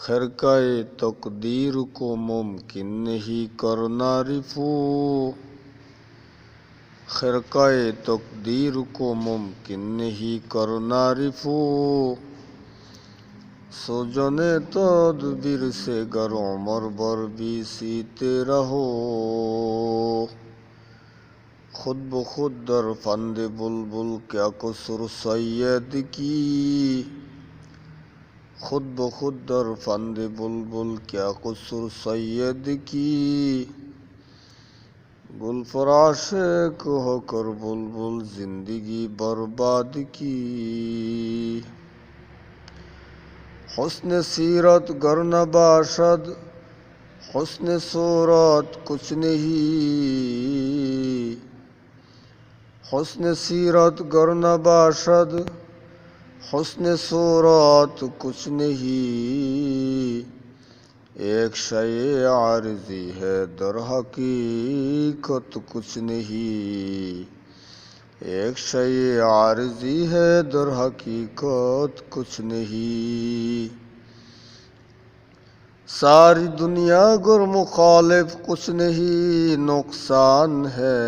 खिरकाए तकदीर को मुमकिन नहीं करना रिफू, खिरकाए तकदीर को मुमकिन नहीं करना रिफू। सोजने तदबीर से गर उमर भर भी सीते रहो, खुद ब खुद दर फंद बुलबुल क्या कसूर सैयद की, खुद ब खुद दर फंद बुलबुल क्या कसूर सैयद की। गुल फराशक होकर बुलबुल जिंदगी बर्बाद की। हुस्न सीरत गर न बाशद हुस्न सूरत कुछ नहीं, हुस्न सीरत गर न बाशद हुस्न सूरत कुछ नहीं। एक शय आरज़ी है दर हकीकत कुछ नहीं, एक शय आरज़ी है दर हकीकत कुछ नहीं। सारी दुनिया गर मुखालिफ कुछ नहीं नुकसान है,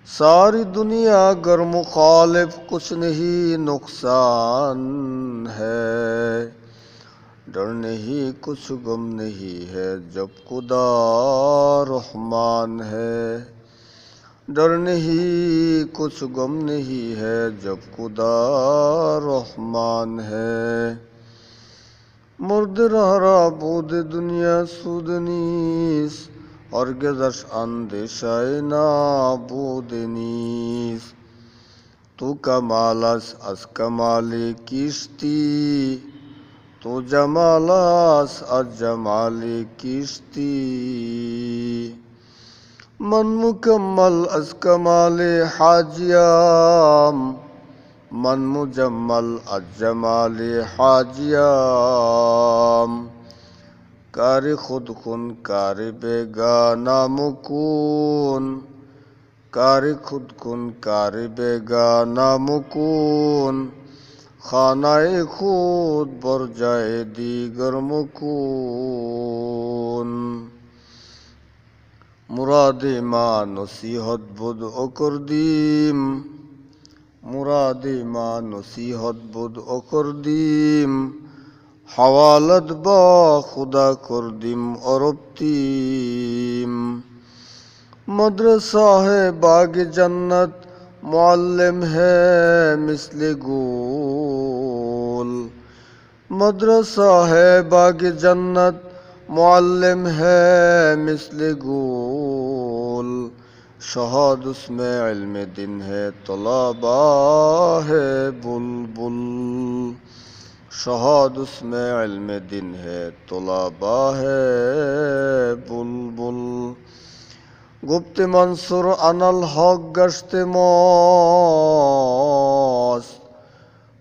सारी दुनिया गर मुखालिफ कुछ नहीं नुकसान है। डर नहीं कुछ गम नहीं है जब खुदा रहमान है, डर नहीं कुछ गम नहीं है जब खुदा रहमान है। मुर्द रहा بود दुनिया सूदनीस हरगिज़श अंदेशाए नाबूद नीस। तू कमालस अस कमाले किश्ती, तो जमालस अज जमाले किश्ती। मन मुकम्मल अज कमाले हाजियाम, मन मुजम्मल अज जमाले हाजियाम। कार खुद खुन कार बेगाना मुकून, कार खुद खुन कार बेगाना मुकून। खानाए खुद बर जाए दीगर मुकून। मुरादे मां नसीहत बुद ओकर दीम, मुरादे मां नसीहत बुद ओकर दीम। हवालत बा खुदा कर दिम औरबतीम। मदरसा है बाग जन्नत मुअल्लिम है मिस्ले गुल, मदरसा है बाग जन्नत मुअल्लिम है मिस्ले गुल। शहाद उसमें इल्म दिन है तलबा है बुलबुल, शहाद उसमें इल्म दिन है तलबा है बुलबुल। गुप्त मंसूर अनल हक गश्त मौस,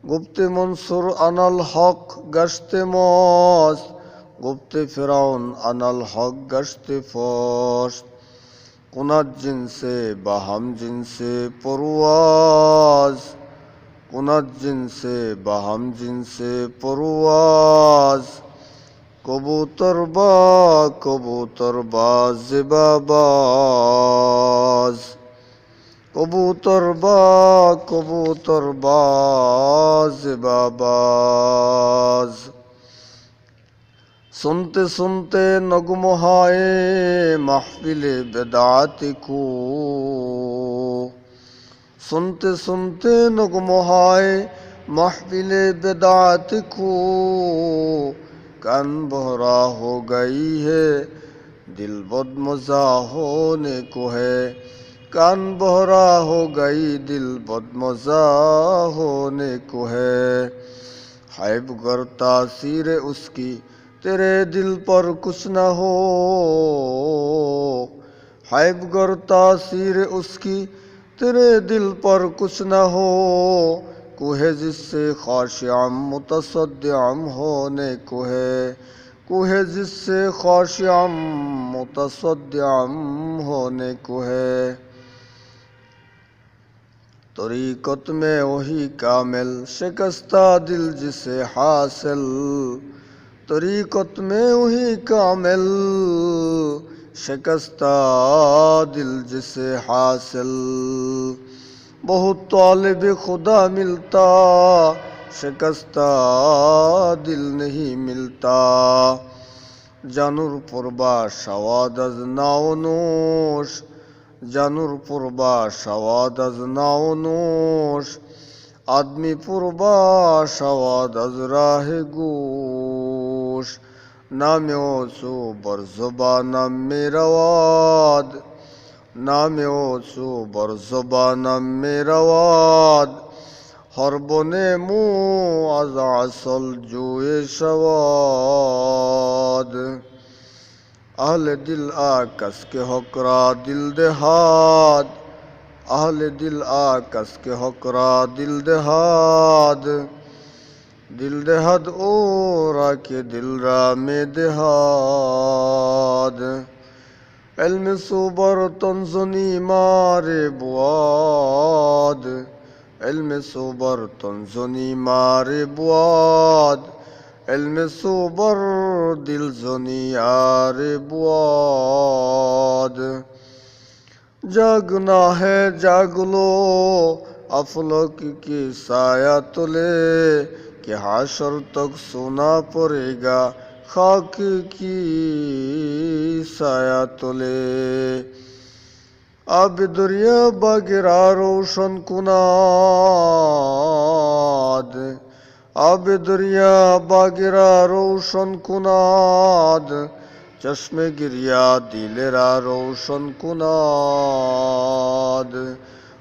गुप्त मंसूर अनल हक गश्त मौस। गुप्त फिरौन अनल हक गश्त फौश। कुनत जिनसे बहम जिनसे परवाज, कुनत जिनसे बहम जिनसे परवाज। कबूतर बाज बाबाज, कबूतर बाज बाबाज। सुनते सुनते नगमहाए महफिले बिदात को, सुनते सुनते नगमहाए महफिले बिदात को। कान बहरा हो गई है दिल बदमजा होने को है, कान बहरा हो गई दिल बदमजा होने को है। हैब गर तासीर उसकी तेरे दिल पर कुछ न हो, हैब गर तासीर उसकी तेरे दिल पर कुछ न हो। कोहे जिससे खाशियाम मुतसद्दिआम होने को है, कोहे जिससे खाशियाम मुतसद्दिआम होने को है। तरीक़त में वही कामिल शिकस्ता दिल जिसे हासिल, तरीक़त में वही कामिल शिकस्ता दिल जिसे हासिल। बहुत तालिब खुदा मिलता शिकस्ता दिल नहीं मिलता। জানুর পূর্বা সওয়াদ আজ নাওনোশ, জানুর পূর্বা সওয়াদ আজ নাওনোশ, আদমি পূর্বা সওয়াদ আজ রাহে গোশ। নামে ওসু বর জবানাম মেরাওয়াদ, নামে ওসু বর জবানাম মেরাওয়াদ, হরবনে মু আজ আসল জুয়ে সওয়াদ। आहले दिल आकस के हकरा दिल देहाद, आहले दिल आकस के हकरा दिल देहाद, दिल देहाद ओरा के दिल रा में देहाद। इल्म सुबर तंजनी मारे बुआद, इल्म सुबर तंजनी मारे बुआद, इल्म सुबर दिल ज़नियारे बुआद। जागना है जाग लो अफलक की साया तले, कि हाशर तक सोना पड़ेगा खाक की साया तले। अब दरिया बगैरा रोशन कुनाद, अब दरिया बागिरा रोशन कुनाद, चश्मे गिरिया दिलेरा रोशन कुनाद।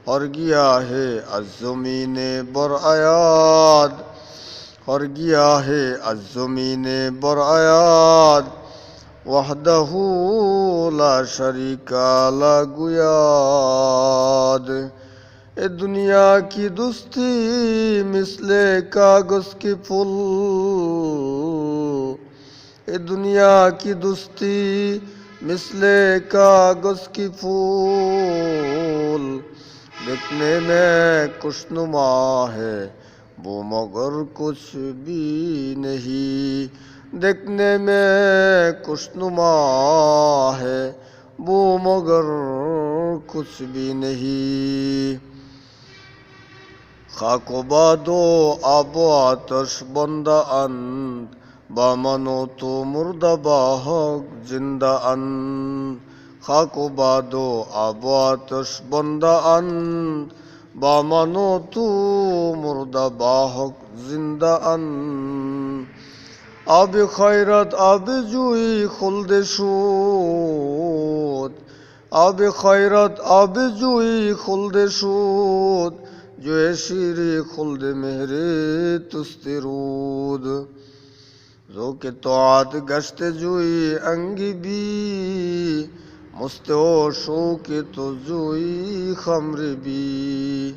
और गया है अज़मीने बर आयाद, और गया है अज़मीने बर आयाद, वहदहू ला शरीका ला गुयाद। ए दुनिया की दुस्ती मिसले कागज के फूल, ए दुनिया की दुस्ती मिसले कागज की फूल। देखने में खुशनुमा है वो मगर कुछ भी नहीं, देखने में खुशनुमा है वो मगर कुछ भी नहीं। खाकोबादो आबो आतश बंदा अंत, बामनो तो मुर्दा बाहक जिंदा अंत। खाकोबादो आबो आतश बंदा अंत, बामनो तो मुर्दा बाहक जिंदा अंत। आब खैरत आब जुई खुल्द शूद, आब खैरत आब जुई खुल्द शूद, जो शीरी खुल्द मेहरे तुस्तिरूद। जो के तोआत गश्त जुई अंगी बी, मुस्तो शो के तो जुई खमर बी।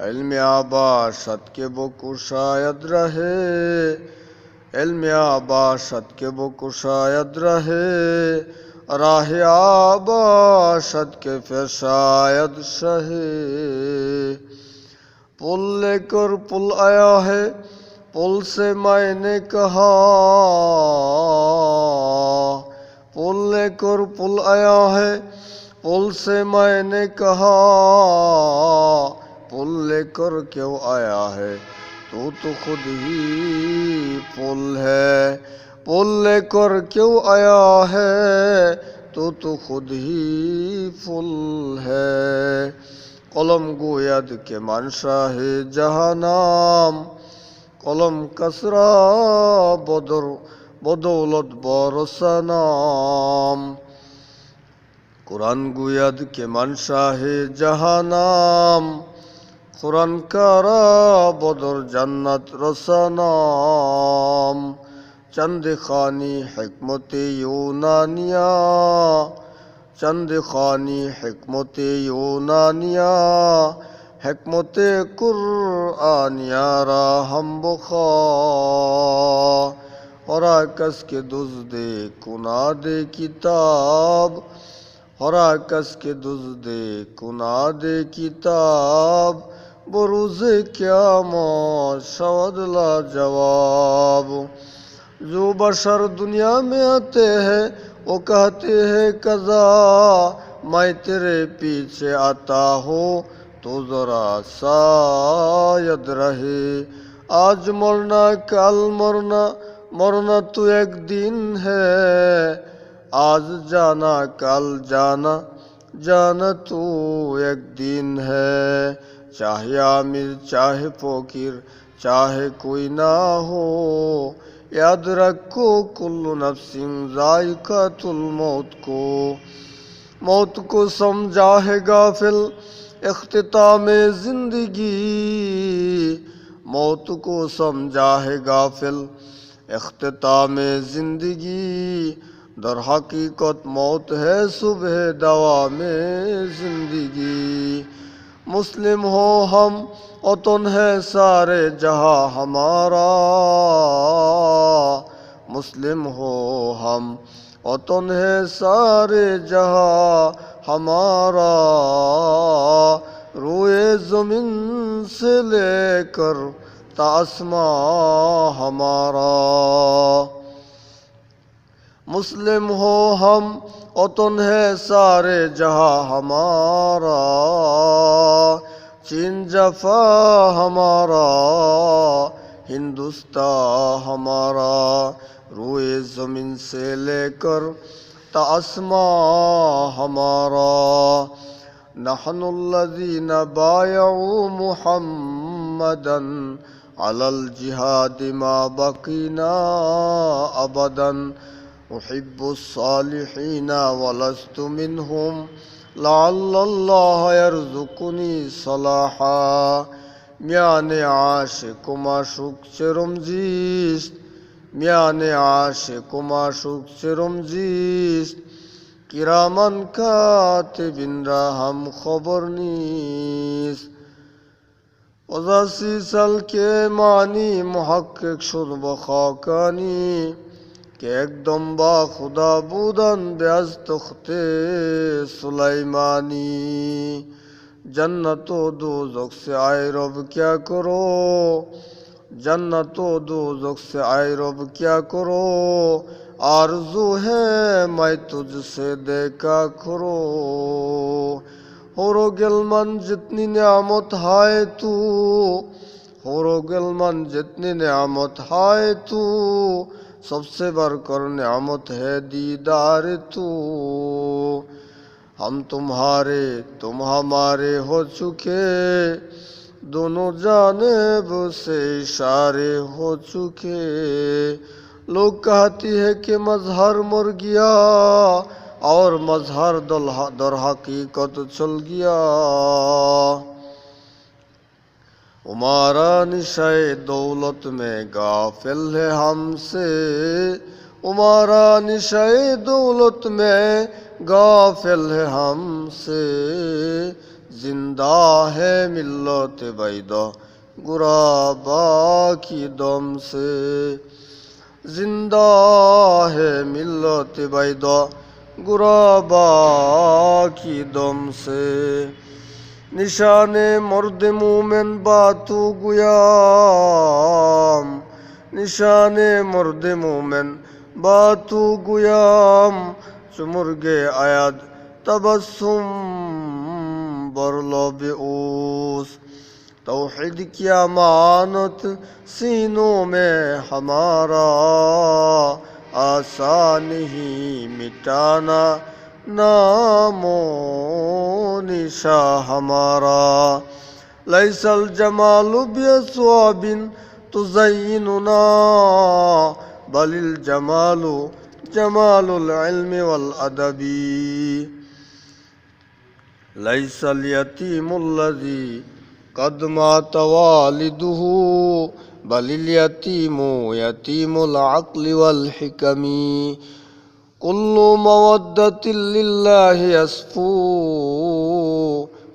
इल्म आबाशत के बको शायद रहे, इल्म आबाशत के बको शायद रहे, राह आबाशत के फिर शायद शहे। पुल लेकर पुल आया है, पुल से मैंने कहा, पुल लेकर पुल आया है, पुल से मैंने कहा, पुल लेकर क्यों आया है तू तो खुद ही पुल है। पुल लेकर क्यों आया है तू तो खुद ही पुल है। कलम गोयद के मंशा है जहानाम, कलम कसरा बदर बदौलत बरसनाम। कुरान गोयद के मंशा है जहानाम, कुरान कारा बदर जन्नत रसनाम। चंद खानी हिकमत यूनानिया, चंद खानी हिकमत यूनानिया, हिकमत कुरआनिया रा हम बुखा। और आकस के दुज़दे कुनादे किताब, हराकस के दुज़दे कुनादे किताब बरूज़े क़यामत शवद ला जवाब। जो बशर दुनिया में आते हैं वो कहते हैं कज़ा, मैं तेरे पीछे आता हो तो ज़रा शायद रहे। आज मरना कल मरना, मरना तो एक दिन है। आज जाना कल जाना, जाना तो एक दिन है। चाहे आमिर चाहे फ़कीर चाहे कोई ना हो, याद रखो कुल्लु नफ्सिन ज़ाइक़ातुल मौत को। मौत को समझा है गाफिल इख्तितामे ज़िंदगी, मौत को समझा है गाफिल इख्तितामे ज़िंदगी। दर हकीकत मौत है सुबह दवा में ज़िंदगी। मुस्लिम हो हम वतन है सारे जहां हमारा, मुस्लिम हो हम वतन है सारे जहां हमारा। रोए ज़मीन से लेकर तासमां हमारा। मुस्लिम हो हम वतन है सारे जहां हमारा। चीन जफा हमारा, हिंदुस्तान हमारा। रोए ज़मीन से लेकर तासमां हमारा। नहनुल्लज़ीना बायऊ मुहम्मदन अलल जिहाद मा बकीना अबदन। उहिब्बुस्सालिहीना वलस्तु मिनहुम लअल्लल्लाह यरज़ुकुनी सलाहा। म्याने आशिक माशूक चिरुम जीस्त, म्याने आशिक माशूक चिरुम जीस्त। किरामन कातिबिन रा हम खबर नीस्त। वज़ासी सल के मानी मुहक्किक शुद बखाकानी, कि एकदम बा खुदा बूदन ब्याज तख्ते सुलाइमानी। जन्नतो दोज़ख से आए रब क्या करो, जन्नतो दोज़ख से आए रब क्या करो। आरज़ू है मैं तुझसे देखा करो। होरो गिलमन जितनी नियामत हाय तू, होरो गिलमन जितनी नियामत हाय तू। सबसे बढ़कर नियामत है दीदार तू। हम तुम्हारे तुम हमारे हो चुके, दोनों जानिब से इशारे हो चुके। लोग कहती है कि मजहर मर गया और मजहर दर हकीकत चल गया। हमारा निशाए दौलत में गाफिल है हमसे, हमारा निशाए दौलत में गाफिल है हमसे। जिंदा है मिल्लत बैदा गुराबा की दम से, जिंदा है मिल्लत बैदा गुराबा की दम से। निशाने मर्द मोमिन बातू गुयाम, निशाने मर्द मोमिन बातू गुयाम। चुमुर्गे आयद तबस्सुम बरलो बेऊस। तौहीद की अमानत सीनों में हमारा, आसान ही मिटाना नामो निशा हमारा। लैसल जमालु बिअस्वाबिन तुज़य्यिनुना, बलिल जमालु जमालुल इल्मि वल अदबी। लैसल यतीमुल्लज़ी क़द मात वालिदुहु, बलिल यतीमु यतीमुल अक़्लि वल हिकमी। कुल्लु मवद्दतिन लिल्लाहि यस्फू,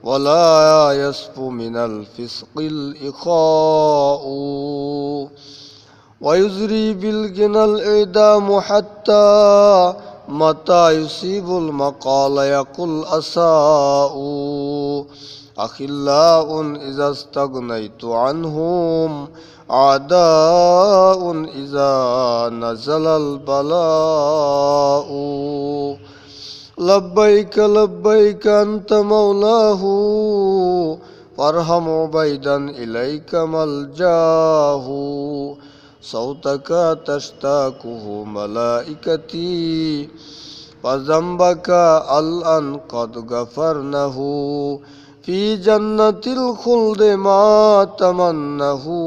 वला यस्फू मिनल फिस्क़िल इख़ाउ। वयुज़री बिल गिनल इदामु हत्ता मता युसीबुल मकाल यकुल असाऊ अखिल्लाउन इज़स्तगनैतु अन्हुम आदाउन इज़ा नज़लल बलाऊ लब्बैक लब्बैक अन्त मौलाहू फरहम उबैदन इलैक मलजाहू सौतक तश्ताकुहु मलाइकती फज़म्बक अलअन क़द गफ़रनहू फी जन्नतिल खुल्द मा तमन्नहू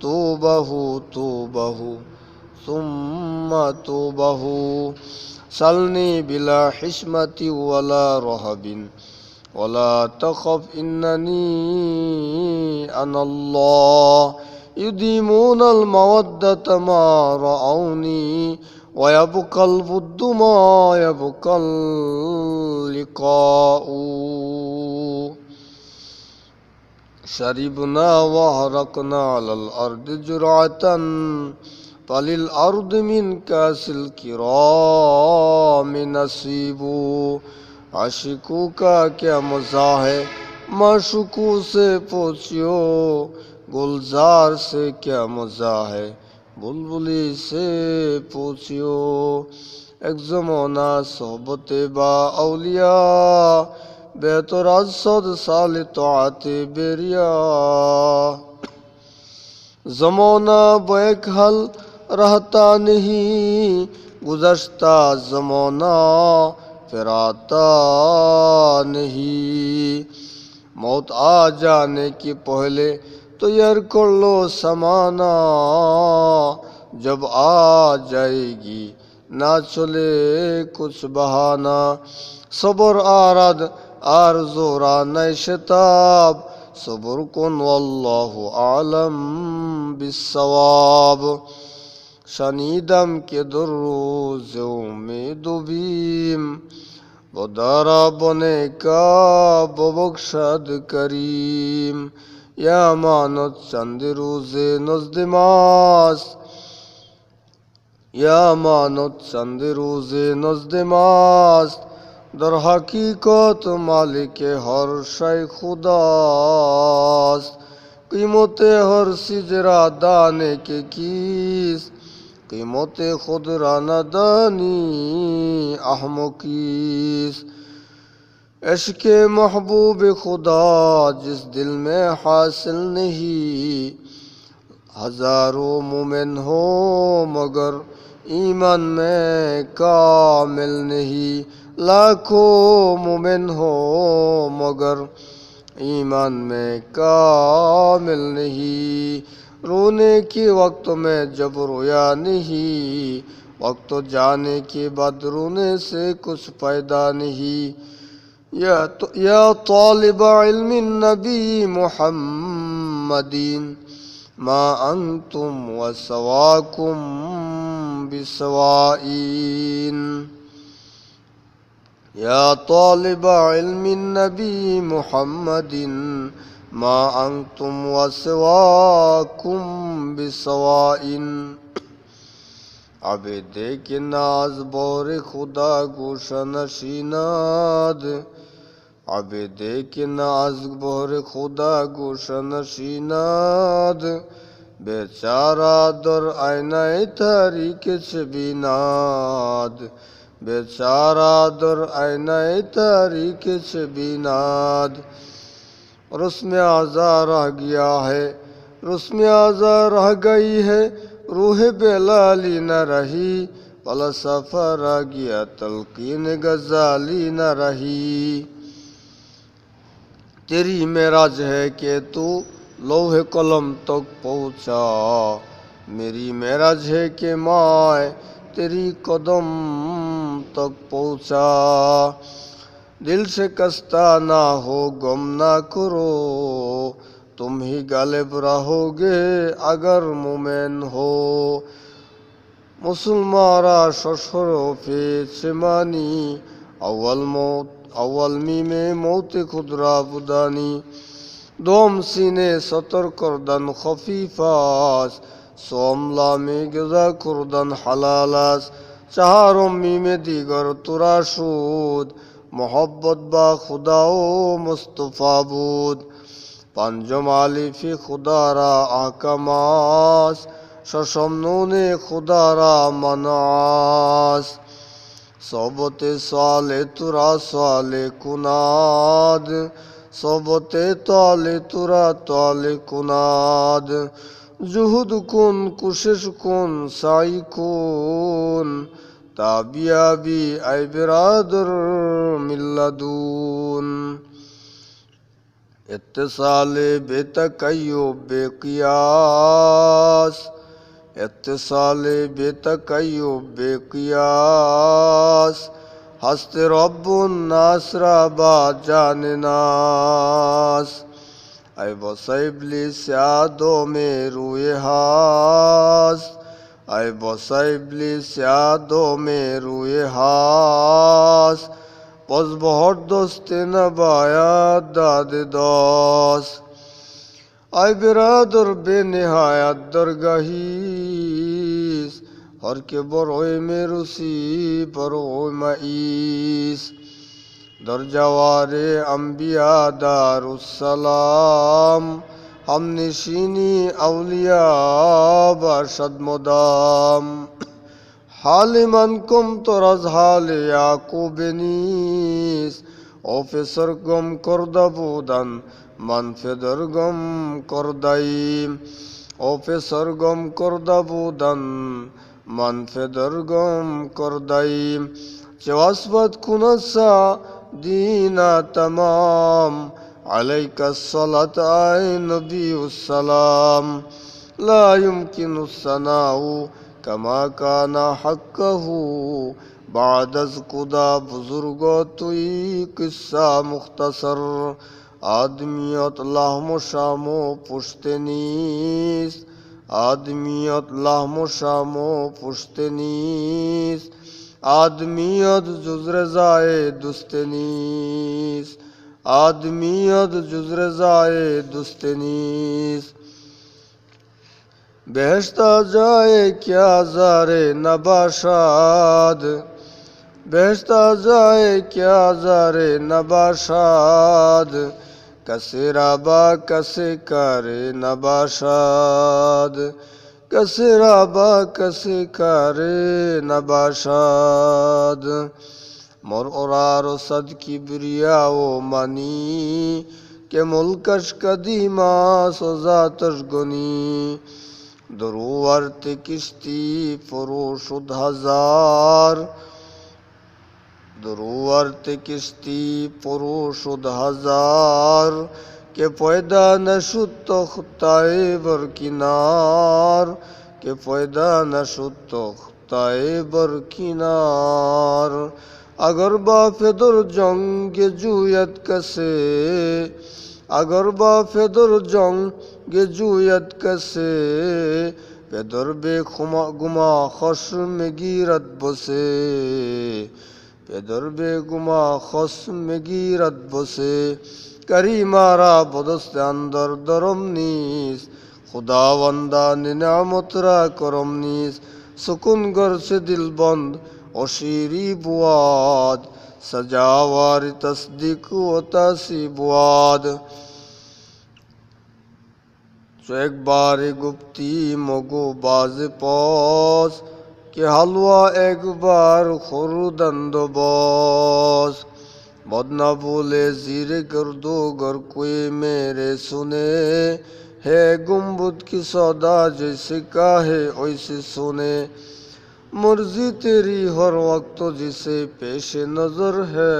तूबहू तूबहू सुम्मा तूबहू सलनी बिला हिश्मति वला रहबिन वला तखफ इन्ननी अनल्लाह युदीमूनल मवद्दत मा रअौनी वयबकल वुद्दु मा यबकल लिकाऊ शरिबना वहरकना अलल अर्द जुरअतन फलिल अर्द मिन कासिल किराम नसीबू आशिकू का क्या मज़ा है माशुकू से पूछियो गुलजार से क्या मज़ा है बुलबुली से पूछियो एक ज़माना सोहबत बा औलिया बेतराज सद साल तोआते बेरिया ज़माना बैक हल रहता नहीं गुज़श्ता ज़माना फिर आता नहीं मौत आ जाने के पहले तो यार कर लो समाना जब आ जाएगी ना चले कुछ बहाना सबर आरद आरज़ोरा नैशताब सबर कुन वल्लाहु आलम बिस्सवाब शनीदम के दुर्रोज़ उम्मीद बीम बदारा बने का बबख्शद करीम या मानत चंद रोज़े नज़दमास या मानत चंद रोज़े नज़दमास दर हकीकत मालिक हर शय खुदास कीमत हर सिजरा दाने के कीस कीमत खुद राना दानी अहमकीस इश्क़ महबूब खुदा जिस दिल में हासिल नहीं हजारों मोमिन हो मगर ईमान में कामिल नहीं लाखों मोमिन हो मगर ईमान में कामिल नहीं रोने के वक्त में जब रोया नहीं वक्त जाने के बाद रोने से कुछ फायदा नहीं या तालिब इल्मिन नबी मुहम्मदीन मा अंतुम वसवाकुम बिसवाइन या तालिब इल्मिन नबी मुहम्मदीन मा अंतुम वसवाकुम बिसवाइन आबेदे के नाज बोरे खुदा गोशा नशीनाद आबेदे के नाज बोरे खुदा गोशा नशीनाद बेचारा दर आईनाए तारीक छबिनाद बेचारा दर आईनाए तारीक छबिनाद रस्म आज़ा रह गया है रस्म आज़ा रह गई है रूह बेलाली न रही फलसफा रह गया तलकीन गजाली न रही तेरी मेराज है कि तू लोहे कलम तक पहुँचा मेरी मेराज है कि माए तेरी कदम तक पहुँचा दिल से कस्ता ना हो गम ना करो तुम ही गालिब रहोगे अगर मोमेन हो मुसलमारा शशरो फेचमानी अव्वल मीमे मौत खुदरा बुदानी दोम सीने सतर करदन खफीफास सोमला में गजा कुर्दन हलालास চাহারম মিমে দিগর তোরা সুদ মোহব্বত বা খুদা ও মুস্তফা বুদ পঞ্জম আলিফি খুদারা আহকামাস ষষ্ঠম নুনে খুদারা মানাস সবতে সালে তুরা সালে কুনাদ সবতে তালে তুরা তালে কুনাদ জুহুদ কুন কুশেশ কুন সাই কুন তাবিয়াবি আই বিরাদর মিল্লাদুন इत्तिसाले बेतकय्युब बेकियास इत्तिसाले बेतकय्युब बेकियास हस्ते रब्बुन नासरा बा जाने नास ऐ बसइब्लिस यादो में रुए हास ऐ बसइब्लिस यादो में रुए हास पस बहुत दोस्ते न बाया दादे दोस आय बिरादर बेनिहायत दरगाहीस हर के बरोय में रुसी बरोय माईस दरजवारे अम्बिया दारुस्सलाम हम निशीनी अवलिया बरशद मुदाम हालिमन कुम तोरज हाल याकूबनीस ऑफिसर गम करदबूदन मनफेदर गम करदाइम ऑफिसर गम करदबूदन मनफेदर गम करदाइम चवासबत कुनसा दीना तमाम अलैका सलात आय नबीउस्सलाम ला युमकिनु सनाउ कमा काना हक्कहू बादज खुदा बुजुर्ग तुई किस्सा मुख्तसर आदमियत लाहमो शामो पुश्तनीस आदमियत लाहमो शामो पुश्तनीस आदमियत जुजरे जाए दुस्तनीस आदमियत जुजरे जाए दुस्तनीस बेहश्ता जाए क्या ज़ारे नबाशाद बेहश्ता जाए क्या ज़ारे नबाशाद कसे राबा कसे करे नबाशाद कसे राबा कसे करे नबाशाद मोर ओरारो सद किब्रिया ओ मनी के मुल्कश कदीमा सोजातश गनी दुरुवर्त किश्ती फरोशुद हजार दुरुवर्त किश्ती फरोशुद हजार के पैदा नशुद तो खुताए बर किनार के पैदा नशुद तो खुताए बर किनार अगर बाफेदुर जंग जुयत कसे अगर बाफेदुर जंग जुयत कसे पेदर बेखुमा गुमा खस्म गिरत बसे पेदर बेगुमा खस्म गिरत बसे करी मारा बदस्त अंदर दरम नीस खुदावंदा निनामतरा करम नीस सुकुन गर से दिल बंद ओशीरी बुआद सजावारी तस्दीक व तासी बुआद तो एक बार गुप्ती मगो बाज पौस के हलवा एक बार खुरुदंद बॉस बदना बोले जीरे गर्दो गर कोई मेरे सुने है गुम्बद की सौदा जैसे काहे वैसे सुने मर्जी तेरी हर वक्त जिसे पेश नजर है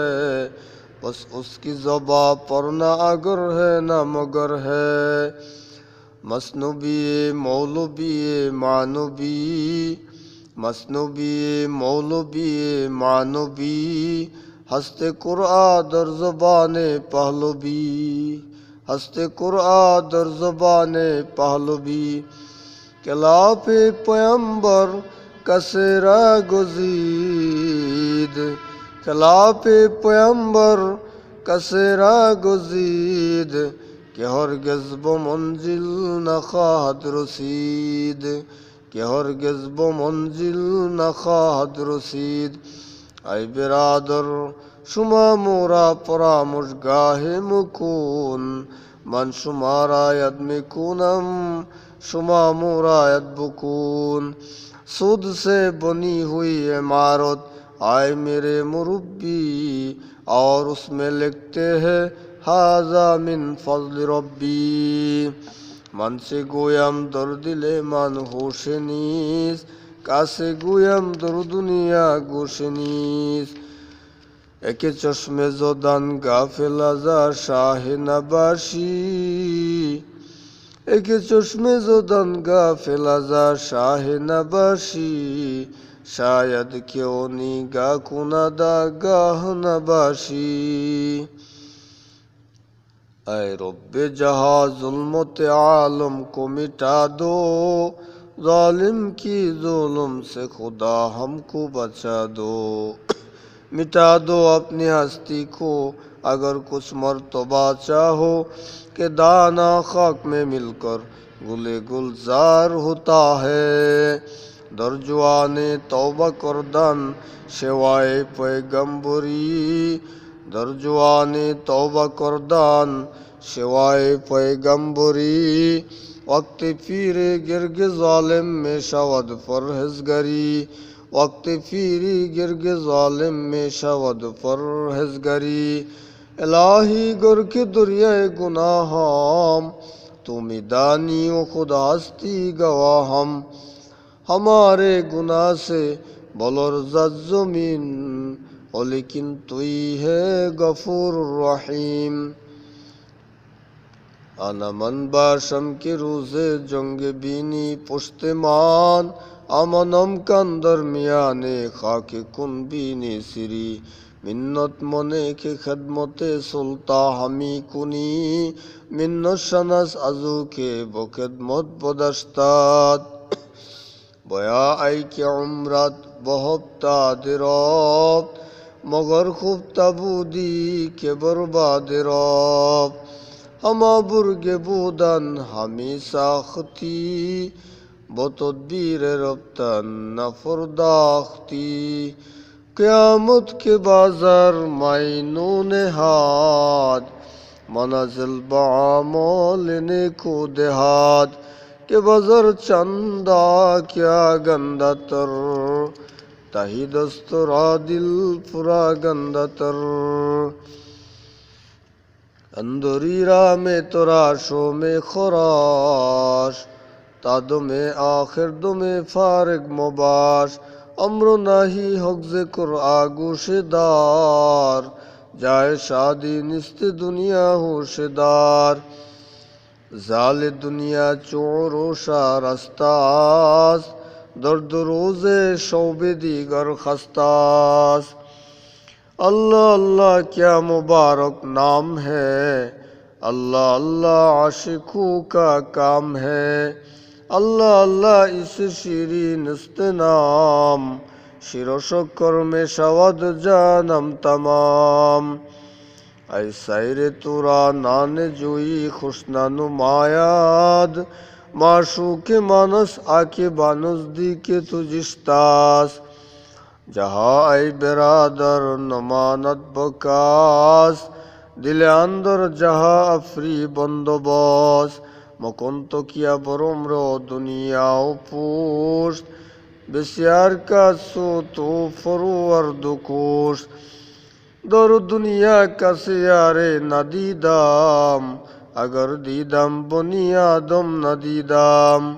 बस उसकी ज़बा पर ना अगर है ना मगर है मसनूबी मौलवी मानवी मसनूबी मौलवी मानवी हस्ते कुरआ दर ज़बाने पहलवी हस्ते कुरआ दर ज़बाने पहलवी कलापे पैगंबर कसेरा गुजीद कलापे पैगंबर कसेरा गुजीद के हरगिज़ ब मंजिल न ख़ाहत रसीद کہ ہرگز بو منزل نخواہد رسید ای برادر شما مورا پرامشگاه مکون من شما را یاد میکنم شما مورا یاد بکون سود سے بنی ہوئی عمارت آئے میرے مربی اور اس میں لکھتے ہیں ھذا من فضل ربی من سے گویم در دل من ہوش نیست کاسے گویم در دنیا گوش نیست একে চশমে জদান গাফেল আজা শাহে নবাসী একে চশমে জদান গাফেল আজা শাহে নবাসী শায়দ কেউ নিগা কুনাদা গাহ নবাসী ऐ रब्बे जहाँ जुल्मत आलम को मिटा दो जालिम की जुल्म से खुदा हमको बचा दो मिटा दो अपनी हस्ती को अगर कुछ मर्तबा चाहो कि दाना खाक में मिलकर गुले गुलजार होता है दरजुआने तौबा करदान शेवाए पैगंबरी दरजुआने तौबा करदान शेवाए पैगंबरी वक्त पीरे गिरग जालिम में शवद परहेज़गारी वक्त फिरी गिरग जालिम में शवद परहेज़गारी इलाही गर के दुरियाए गुनाहम तुम दानी व खुद हस्ती गवाहम हमारे गुनाह से बलर जमीन और लेकिन तुई है गफूर रहीम आना मन बाशम के रोज़े जंग बीनी पुश्तमान আমানম কান্দর মিয়ানে খাকে কুনবিনি সিরি মিন্নত মনে কে খেদমতে সুলতা হামি কুনি মিন্নত শানাস আজুকে বখেদমত বদাস্তাদ বয়া আই কে উমরাত বহবতা দিরব মগর খুব তাবুদি কে বরবাদ রব হামা বুরগে বুদান হামি সাখতি बतदबीर रफ्तान नफरदाख्ती क़यामत के बाजार मायनून हाथ मनाजिल बामोल ने को देहात के बाजार चंदा क्या गंदा तर ताही दस्तरा दिल पूरा गंदा तर अंदरीरा में तराशो में खराश तादुमे आखिर दुमे फारिग मुबाश अम्र नाही हक ज़िक्र आगोशदार जाए शादी निस्त दुनिया होशदार जाल दुनिया चोरोशा रस्तास दर्द रोज़े शोबे दीगर खस्तास अल्लाह अल्लाह क्या मुबारक नाम है अल्लाह अल्लाह आशिकों का काम है अल्लाह अल्लाह इस शीरीन इस्तेनाम शिरो शक्कर में शवद जानम तमाम ऐसाइरे तुरा नाने जोई खुशना नुमायाद माशूक मानस आके बानुस दी के तुजिश्तास जहाँ ऐ बिरादर नमानत बकास दिल अंदर जहाँ अफरी बंदोबस मकुंत किया बरम्र दुनिया पोस्ट बेसियार का सो तो फरुवर दुकोश दर दुनिया का सियारे नदीदाम अगर दीदम बुनियादम नदीदाम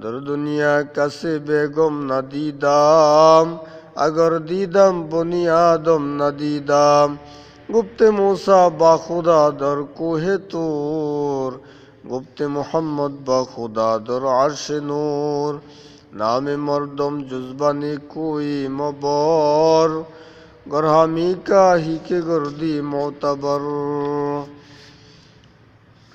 दर दुनिया का से बेगम नदीदाम अगर दीदम बुनियादम नदीदाम गुप्त मूसा बाखुदा दर कोहे तोर गुप्त मोहम्मद बाखुदा दर अर्श नूर नाम मर्दम जुज़बानी कोई मबर गरहामी का ही के गर्दी मोतबर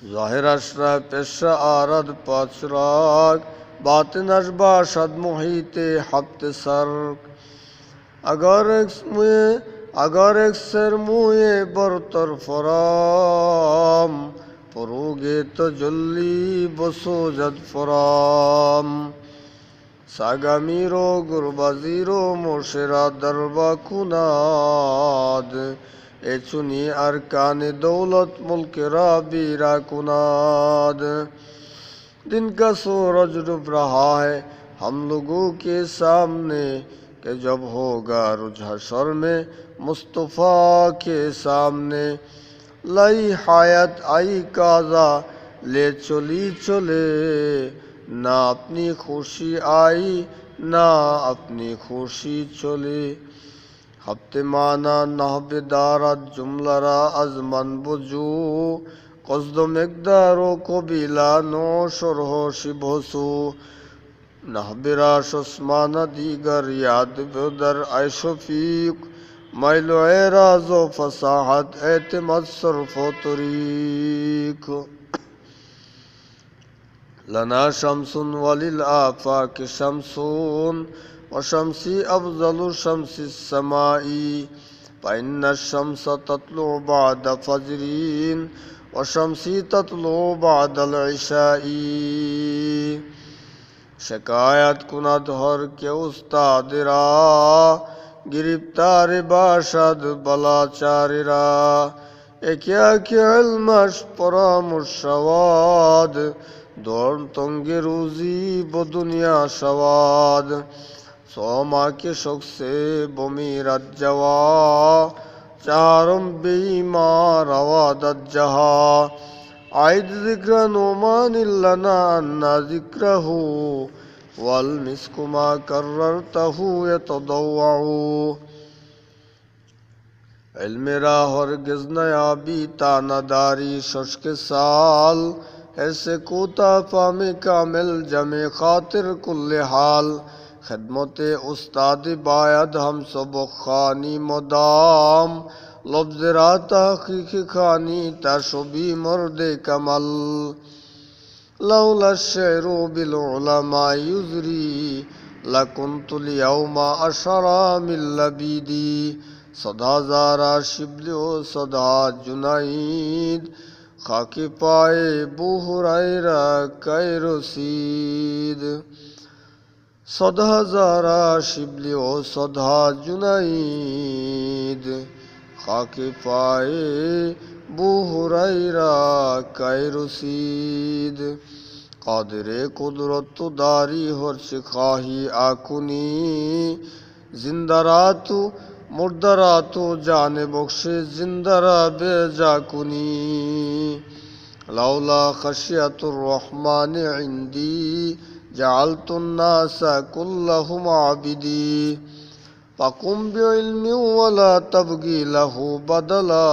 ज़ाहिर अशरा पेशा आरद पाचराग बातिन अशबा शद मुहीते हफ्ते सर्क अगर एक सर मुए बरतर फराम परोगे तो जल्ली बसो जद फराम সাগামিরো গুরবাজিরো মোর্শেরা দরবা কুনাদ एचुनी अरकान दौलत मुल्केरा बीरा कुनाद। दिन का सूरज डूब रहा है हम लोगों के सामने कि जब होगा रुझ हशर में मुस्तफ़ा के सामने। लाई हायत आई काजा ले चली चले ना अपनी खुशी आई ना अपनी खुशी चले। हफ्ते माना नहबेदारत जुमलारा अजमन बुजू कस्द मेकदारो कबिला नो शरह शिभसु नहबेरा शस्माना दीगर याद बेदर आयशफीक माइलो एराजो फसाहत एतमद सरफ तरीक। लना शमसुन वलिल आफाक शमसुन वशमसी अफजलु शमसी समाई फ़इन्न शम्स तत्लु बाद फजरीन वशमसी तत्लु बादल इशाई। शिकायत कुनद हर के उस्तादरा गिरफ्तार बाशद बलाचारिरा क्या क्या इल्मश परामुशवाद दौड़ तंगे रूजी ब दुनिया शवाद। सोमा के शौक से बमीरत जवा चारम बेईमार अवादत जहा आयद जिक्र नोमान इल्लना अन्ना जिक्रहु वल मिस्कुमा कर्ररतहु यतदव्वउ। इल्मेरा हरगिज़ नयाबी तानादारी शुष्क साल ऐसे कोता फामे कामिल जमे खातिर कुल्ले हाल। खिदमते उस्ताद बायद हम सब खानी मदाम लफ्ज़ राता हकीक खानी तशबी मर्द कमल। लौला शेरो बिल उलमा युज़री लकुन्तुल यौमा अशरा मिन लबीदी सदा ज़ारा शिबलो सदा जुनाईद खाके पाए बू हुरैरा कैरोसीद। सदा ज़ारा शिबली ओ सदा जुनाईद खाके पाए बू हुरैरा कैरोसीद। कादिरे कुदरत दारी हर शिखाही आकुनी जिंदरातु मुर्दरातु जाने बख्शे जिंदरा बेजाकुनी। लौला खशियतुर रहमान इंदी जअलतुन नासा कुल्लहुम आबिदी फकुम बिइल्मि वला तबगी लहु बदला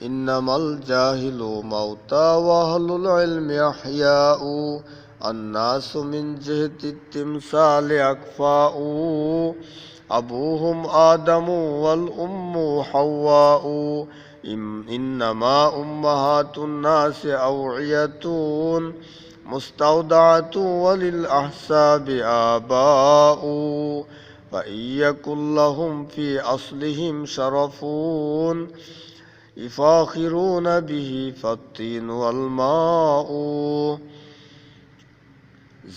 इन्नमल जाहिलु मौता वअहलुल इल्मि अहयाउ अन्नासु मिन जिहति तिमसाल अकफाउ अबूहुम आदमु वल उम्मु हव्वाउ इन्नमा उम्महातुन नास अवइयतुन मुस्तौदातु वलिल अहसाबि आबाउ फ़इयकुल्लहुम फी अस्लिहिम शरफून इफ़ाखिरून बिही फ़त्तीन वल माउ।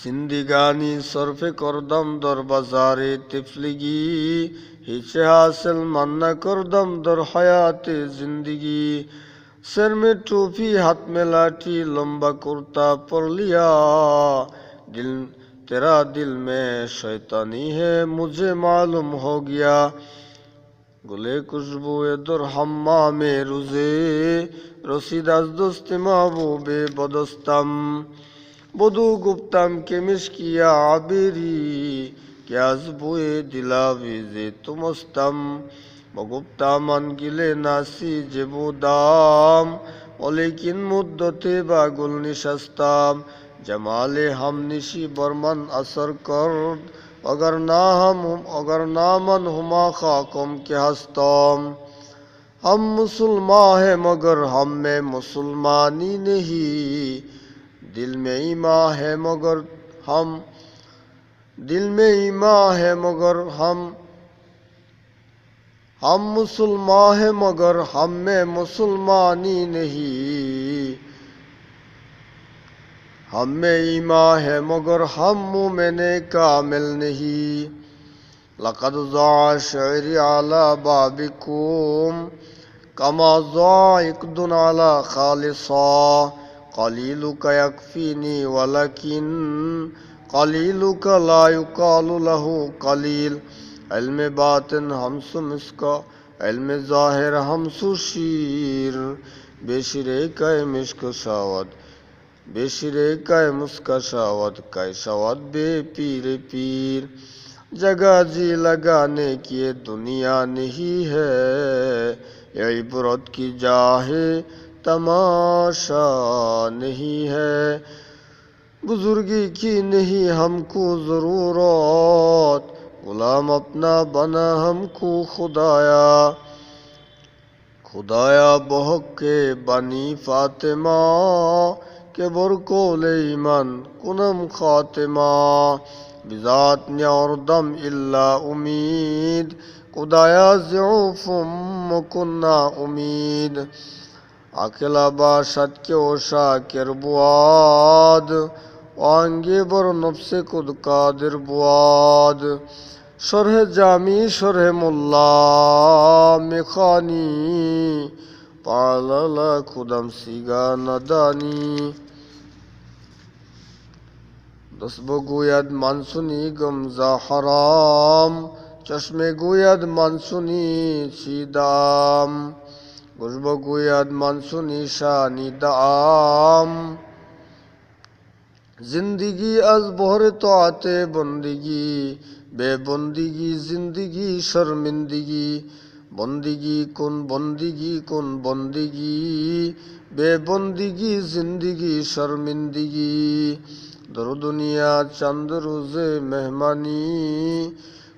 जिंदगानी सर्फ करदम दर बाज़ारे तिफलिगी हिच हासिल मन न करदम दर हयाते जिंदगी। सिर में टोपी हाथ में लाठी लंबा कुर्ता पर लिया दिल तेरा दिल में शैतानी है मुझे मालूम हो गया। गुले खुशबुए दर हम्मा में रुज़े रसीद अज दोस्त महबूबे बदस्तम बदू गुप्तम के मिश्किया आबिरी क्या जुबुए दिलाविजे तुमस्तम बगुप्ता मन गिले नासी जेबुदाम लेकिन मुद्दते बागुल निशस्ताम जमाले हम निशी बरमन असर कर अगर ना मन हुमा खाकम के हस्तम। हम मुसलमान है मगर हम में मुसलमानी नहीं दिल में ईमान है मगर हम दिल में ईमान है मगर हम मुसलमान है मगर हम में मुसलमानी नहीं। हम में ईमान है मगर हम मोमिने कामिल नहीं। लक़द ज़ा शि'री अला बाबिकुम कमा ज़ा इक़दुन अला खालिसा क़लीलुका यकफ़ीनी वलकिन क़लीलुका ला युक़ालु लहु क़लील। इल्म बातिन हमसु मिस्का इल्म ज़ाहिर हमसु शीर। बेशिरे कय मिश्क शावद बेशिरे कय मुस्का शावद कय शावद बे पीर पीर। जगह जी लगाने की ये दुनिया नहीं है, ये इबरत की जाहे तमाशा नहीं है। बुजुर्गी की नहीं हमको ज़रूरत, गुलाम अपना बना हमको खुदाया। खुदाया बहक के बनी फातिमा के बरकोल ईमान कुनम खातिमा। बिजात न्यारदम इल्ला उम्मीद खुदाया ज़ऊफ़ुम मुकुन्ना उम्मीद। अकेला बाशत के ओशा किरबुआद आंगे बर नफ्से खुद कादिर बुआद। शरह जामी शरह मुल्ला मिखानी पालला खुदम सीगा नदानी। दसब गोयद मानसुनी गमजा हराम चश्मे गोयद मानसुनी सीदाम। गुजब गोयद मानसुनी शानी दाम। जिंदगी अज बहर तो आते बंदगी बेबंदगी जिंदगी शर्मिंदगी। बंदगी कुन बंदगी बेबंदगी जिंदगी शर्मिंदगी। दर दुनिया चंद रोज़े मेहमानी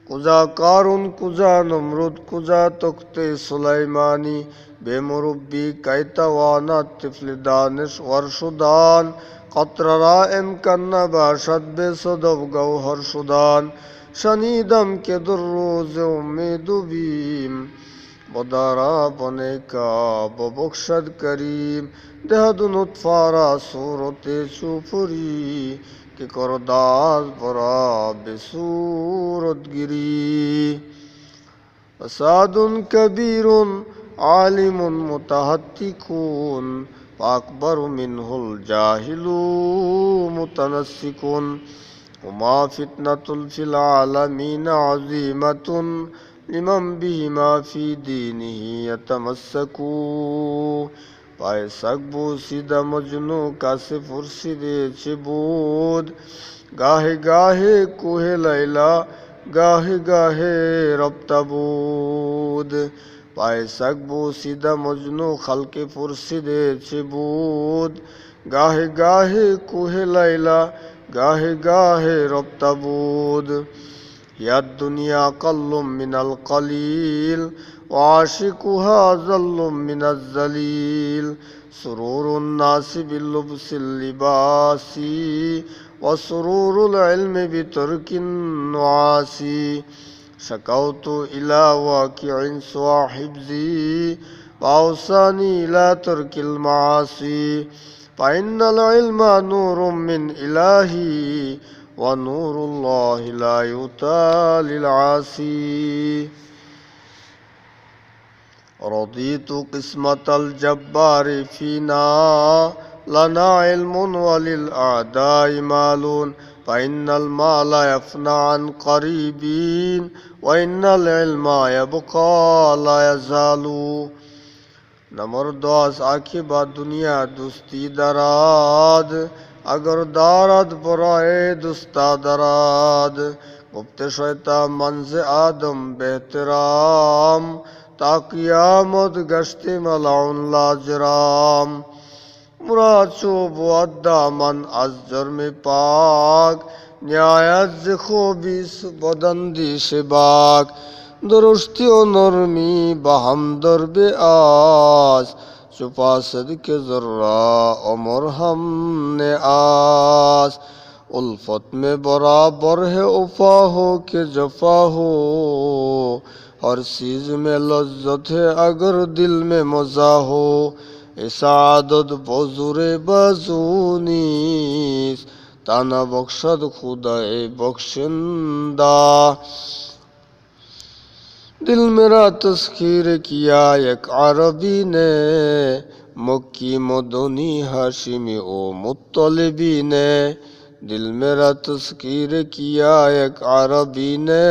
कुजा कारून कुजा नमरुद कुजा तख्ते सुलाइमानी। बेमुरब्बी कैतवाना तिफल दानिश वर्षुदान कतरा इम्कन बाशद बेसदब गौहर शुदान। शनीदम के दुर्रोज उम्मीद बीम बदारा बने का बबख्शद करीम। देहदुन उत्फारा सूरत सुफरी के करदाज बरा बेसूरत गिरी। असादुन कबीरुन आलिमुन मुतहत्तिकुन अकबर मिनहुल जाहिलु मुतनस्सिकुन। वमा फितनतुल फिल आलमीन अज़ीमतुन लिमन बिहिमा फी दीनिही यतमस्सकु। पाए सकबू सीधा मजनू कासे फुर्सिदे चिबूद। गाहे गाहे कोहे लैला गाहे गाहे रब्तबूद। पाए सकबू सीधा मजनू खल्के फुर्सिदे चिबूद। गाहे गाहे कोहे लैला गाहे गाहे रब्तबूद। या दुनिया कल्लुम मिनल कलील वाशिकुहा ज़ल्लुम मिनल ज़लील। सुरूरुन नासि बिल्लुब्सिल लिबासी व सुरूरुल इल्मि बितर्किन नुआसी। शकौतु इला वाक़िइन स्वाहिब्ज़ी वाउसानी इला तर्किल मासी। फ़इन्नल इल्मा नूरुम मिन इलाही व नूरुल्लाहि ला युता लिल आसी। रदीतु क़िस्मतल जब्बारि फ़ीना लना इल्मुन वलिल आदाइ मालून। फ़इन्नल माल यफ़ना अन क़रीबीन व इन्नल इल्मा यबक़ा ला यज़ालू। नमरदास आखिबा दुनिया दुस्ती दराद अगर दारद बराए दुस्ता दराद। गुप्त शैता मंज़ आदम बेहतराम ता क़ियामत गश्ते मलाउन लाजराम। मुराद शो बुअद्दा मन अज जर्म पाक न्यायत ख़ोबीस बदंदी शिबाक। दुरुस्ती व नरमी बहम दरबे आस छुपा सदके ज़र्रा उमर हमने आस। उल्फत में बराबर है उफ़ा हो के जफ़ा हो हर चीज़ में लज्जत है अगर दिल में मज़ा हो। এসাদত বজুরে বাজুনিস ताना बख्शद खुदाए बख्शिंदा। दिल मेरा तस्खीर किया एक अरबी ने, मक्की मदनी हाशिमी ओ मुत्तलिबी ने। दिल मेरा तस्खीर किया एक अरबी ने,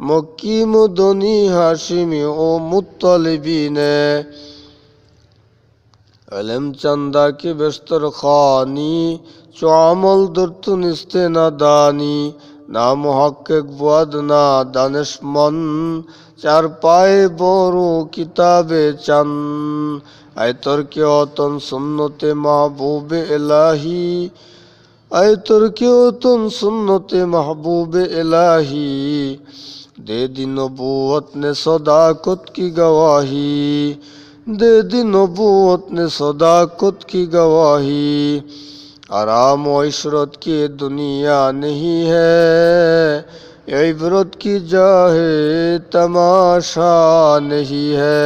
मक्की मदनी हाशिमी ओ मुत्तलिबी ने। इल्म चंदा की बिस्तर खानी, चो अमल दुर्तुन इस्ते नादानी। ना मुहक्किक बुअद ना दानिशमंद, चार पाए बोरो किताबे चंद। ऐ तुर्की औतन सुन्नते महबूब इलाही, ऐ तुर्की औतन सुन्नते महबूब इलाही। दे दी नबूवत ने सदाकत की गवाही, दे दी नबूवत ने सदाकत की गवाही। आराम व इशरत की दुनिया नहीं है, इबरत की जाहे तमाशा नहीं है।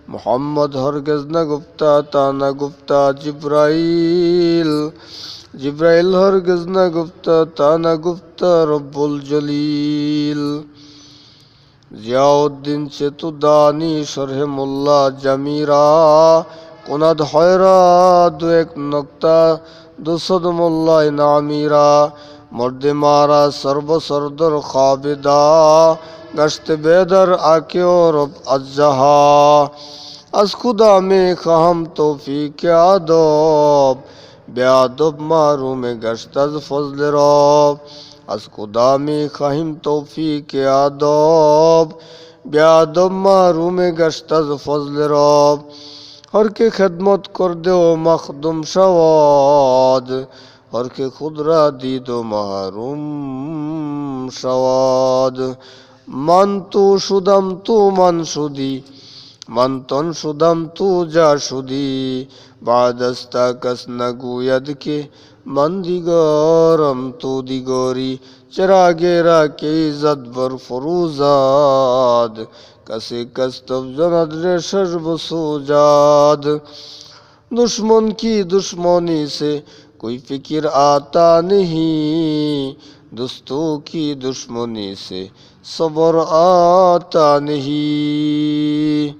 मोहम्मद हरगिज़ न गुफ्ता था न गुफ्ता जिब्राइल, जिब्राइल हरगिज़ न गुफ्ता था न गुफ्ता रब्बुल जलील। जियाउद्दीन चेतुदानी शरह मुल्ला जमीरा, कुनद हैरा दो एक नक्ता दुसद मुल्ला नामीरा। मर्द मारा सर्ब सरदर खाबिदा, गश्त बेदर आके और अज्जहा। अस खुदा में खहम तौफीक आदब, बेअदब मारू में गश्त अज फजल रब। अस खुदा में खहिम तौफीक आदब, बेअदब मारू में गश्त अज फजल रब। हर के खिदमत कर दो मखदुम शवाद, हर के खुदरा दी दो महरूम शवाद। मन तू शुदम तू मन शुदी, मन तन शुदम तू जा शुदी। बादस्ता कस नगुयद के मन दिगारम तू दिगोरी। चरागेरा के इज्जत बर फरूजाद, कसे कस तब जनद रेशर बसूजाद। दुश्मन की दुश्मनी से कोई फिक्र आता नहीं, दोस्तों की दुश्मनी से सब्र आता नहीं।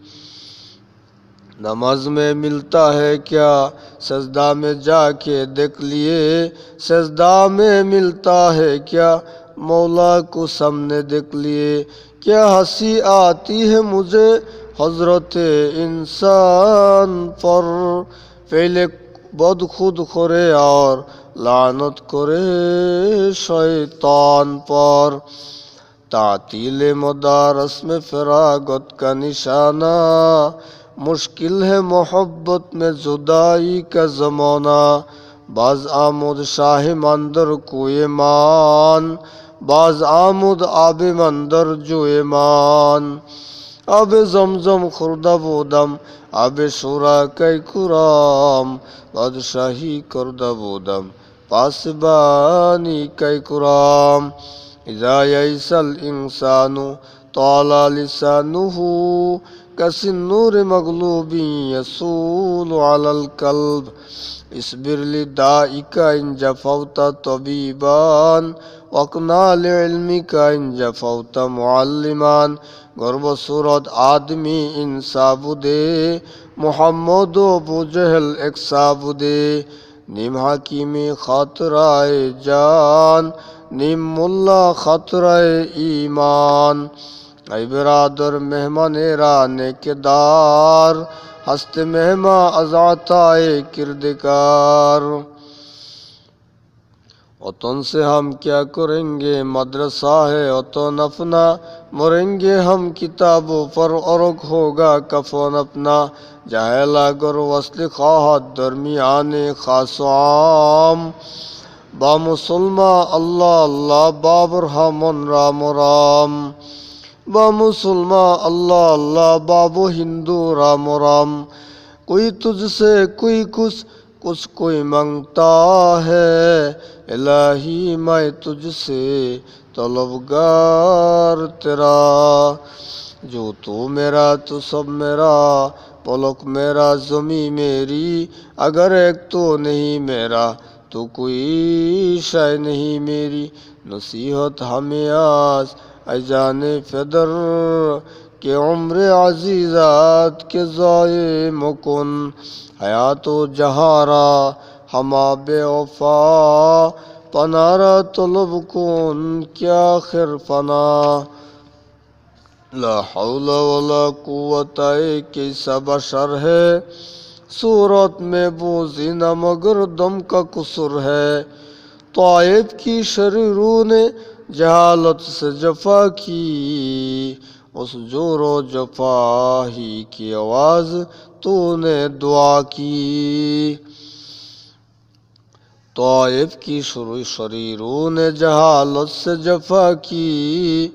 नमाज में मिलता है क्या सजदा में जाके देख लिए, सजदा में मिलता है क्या मौला को सामने देख लिए। क्या हंसी आती है मुझे हजरत इंसान पर, पहले बद खुद करे और लानत करे शैतान पर। तातील मदारस में फरागत का निशाना, मुश्किल है मोहब्बत में जुदाई का ज़माना। बाज आमुद शाह मंदर कोए मान, बाज आमुद आब मंदर जो ईमान। अब जमजम खुर्दा बोदम, अब शुरा कै कुराम। बादशाही करदा बोदम, पासबानी कै कुराम। इज़ा यैसल इंसानु ताला लिसानुहु, कसिन्नूर मगलूबी यसूल अलल कल्ब। इस्बिर लिदाइका इन जफौता तबीबान, वकना लिल्मिका इन जफौता मुअल्लिमान। गर्व सूरत आदमी इंसाबुदे, मोहम्मद अबू जहल एक साबुदे। निम हाकिमी खतराए जान, निम मुल्ला खतराए ईमान। ऐ बिरादर मेहमानेरा नेकेदार, हस्त मेहमा अजाताए किरदकार। वतन से हम क्या करेंगे मदरसा है वतन अपना, मरेंगे हम किताबों पर औरक होगा कफन अपना। जाहला गर वस्ल खाहत दरमियाने खासाम, बा मुसलमा अल्लाह अल्लाह बाबर हमन राम राम। बा मुसलमा अल्लाह अल्लाह बाबो हिंदू राम राम। कोई तुझसे कोई कुछ कुछ कोई मांगता है, इलाही मैं तुझसे तलबगार तेरा। जो तू मेरा तो सब मेरा, पलक मेरा ज़मी मेरी, अगर एक तो नहीं मेरा तो कोई शय नहीं मेरी। नसीहत हमें आज ऐ जाने फेदर के उम्र अजीज़ात के ज़ाये मुकुन, हयातो जहारा हमा बेवफा पनारा तलब कुन क्या खिर फना। ला हौला वला कुव्वता कैसा बशर है, सूरत में वो जीना मगर दम का कुसुर है। ताइफ की शरीरों ने जहालत से जफा की, उस जोरो जफा ही की आवाज़ तूने दुआ की। ताइफ की शरीरों ने जहालत से जफा की,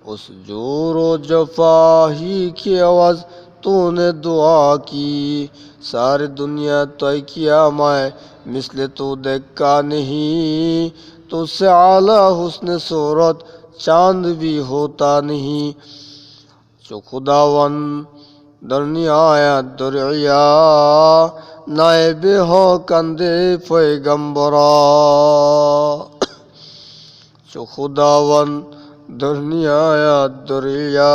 उस जोरो जफा ही की आवाज़ तूने दुआ की। सारी दुनिया तय किया मैं मिसले तो देखा नहीं, तुझसे आला हुस्न सूरत चांद भी होता नहीं। जो खुदावन दरनिया दरिया नायबे हो कंदे पैगंबरा। जो खुदावन दरनिया दरिया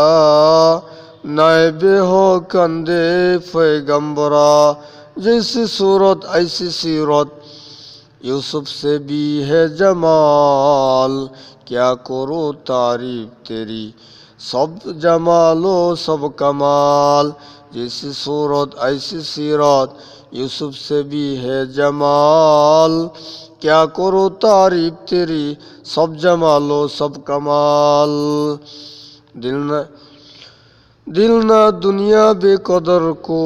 नायबे हो कंदे पैगंबरा। जैसी सूरत ऐसी सीरत यूसुफ से भी है जमाल, क्या करो तारीफ तेरी सब जमालो सब कमाल। जैसी सूरत ऐसी सीरत यूसुफ से भी है जमाल, क्या करो तारीफ तेरी सब जमालो सब कमाल। दिल न दुनिया बेकदर को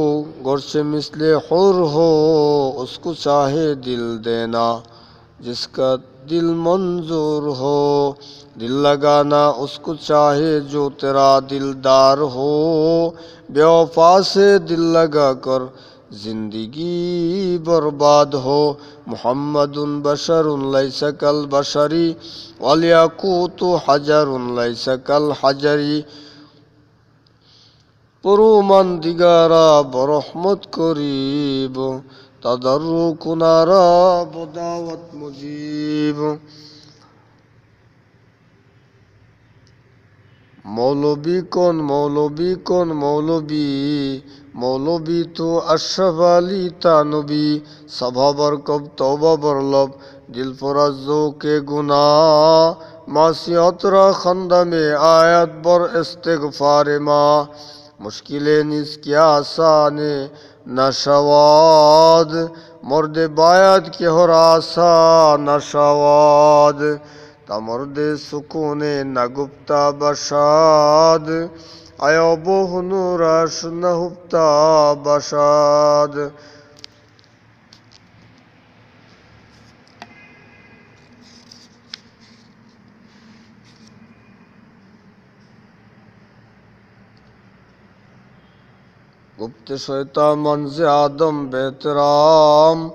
गौर से मिसले हुर हो, उसको चाहे दिल देना जिसका दिल मंजूर हो। दिल लगाना उसको चाहे जो तेरा दिलदार हो, बेवफा से दिल लगा कर जिंदगी बर्बाद हो। मुहम्मदुन बशरुन लैसा कल बशरी, वल याकूतु हजरुन लैसा कल हजरी। परमानदिगारा बरहमत करीब, तदर्रु कुनारा बदावत मुजीब। मौलवी कौन मौलवी कौन मौलवी, मौलवी तो अशरफ अली तानबी। सभा बरकब तौबा बरलब दिल फराजो के गुनाह, मासियतरा खंदा में आयत बर इस्तिगफार माँ। मुश्किलें निस क्या आसाने नशवाद, मर्द बायत के हर आसा नशवाद। तमर्द सुकूने न गुप्ता बशाद, आयो बहुनूरश न हुप्ता बशाद। गुप्त शैता मंज़ आदम बेहतराम,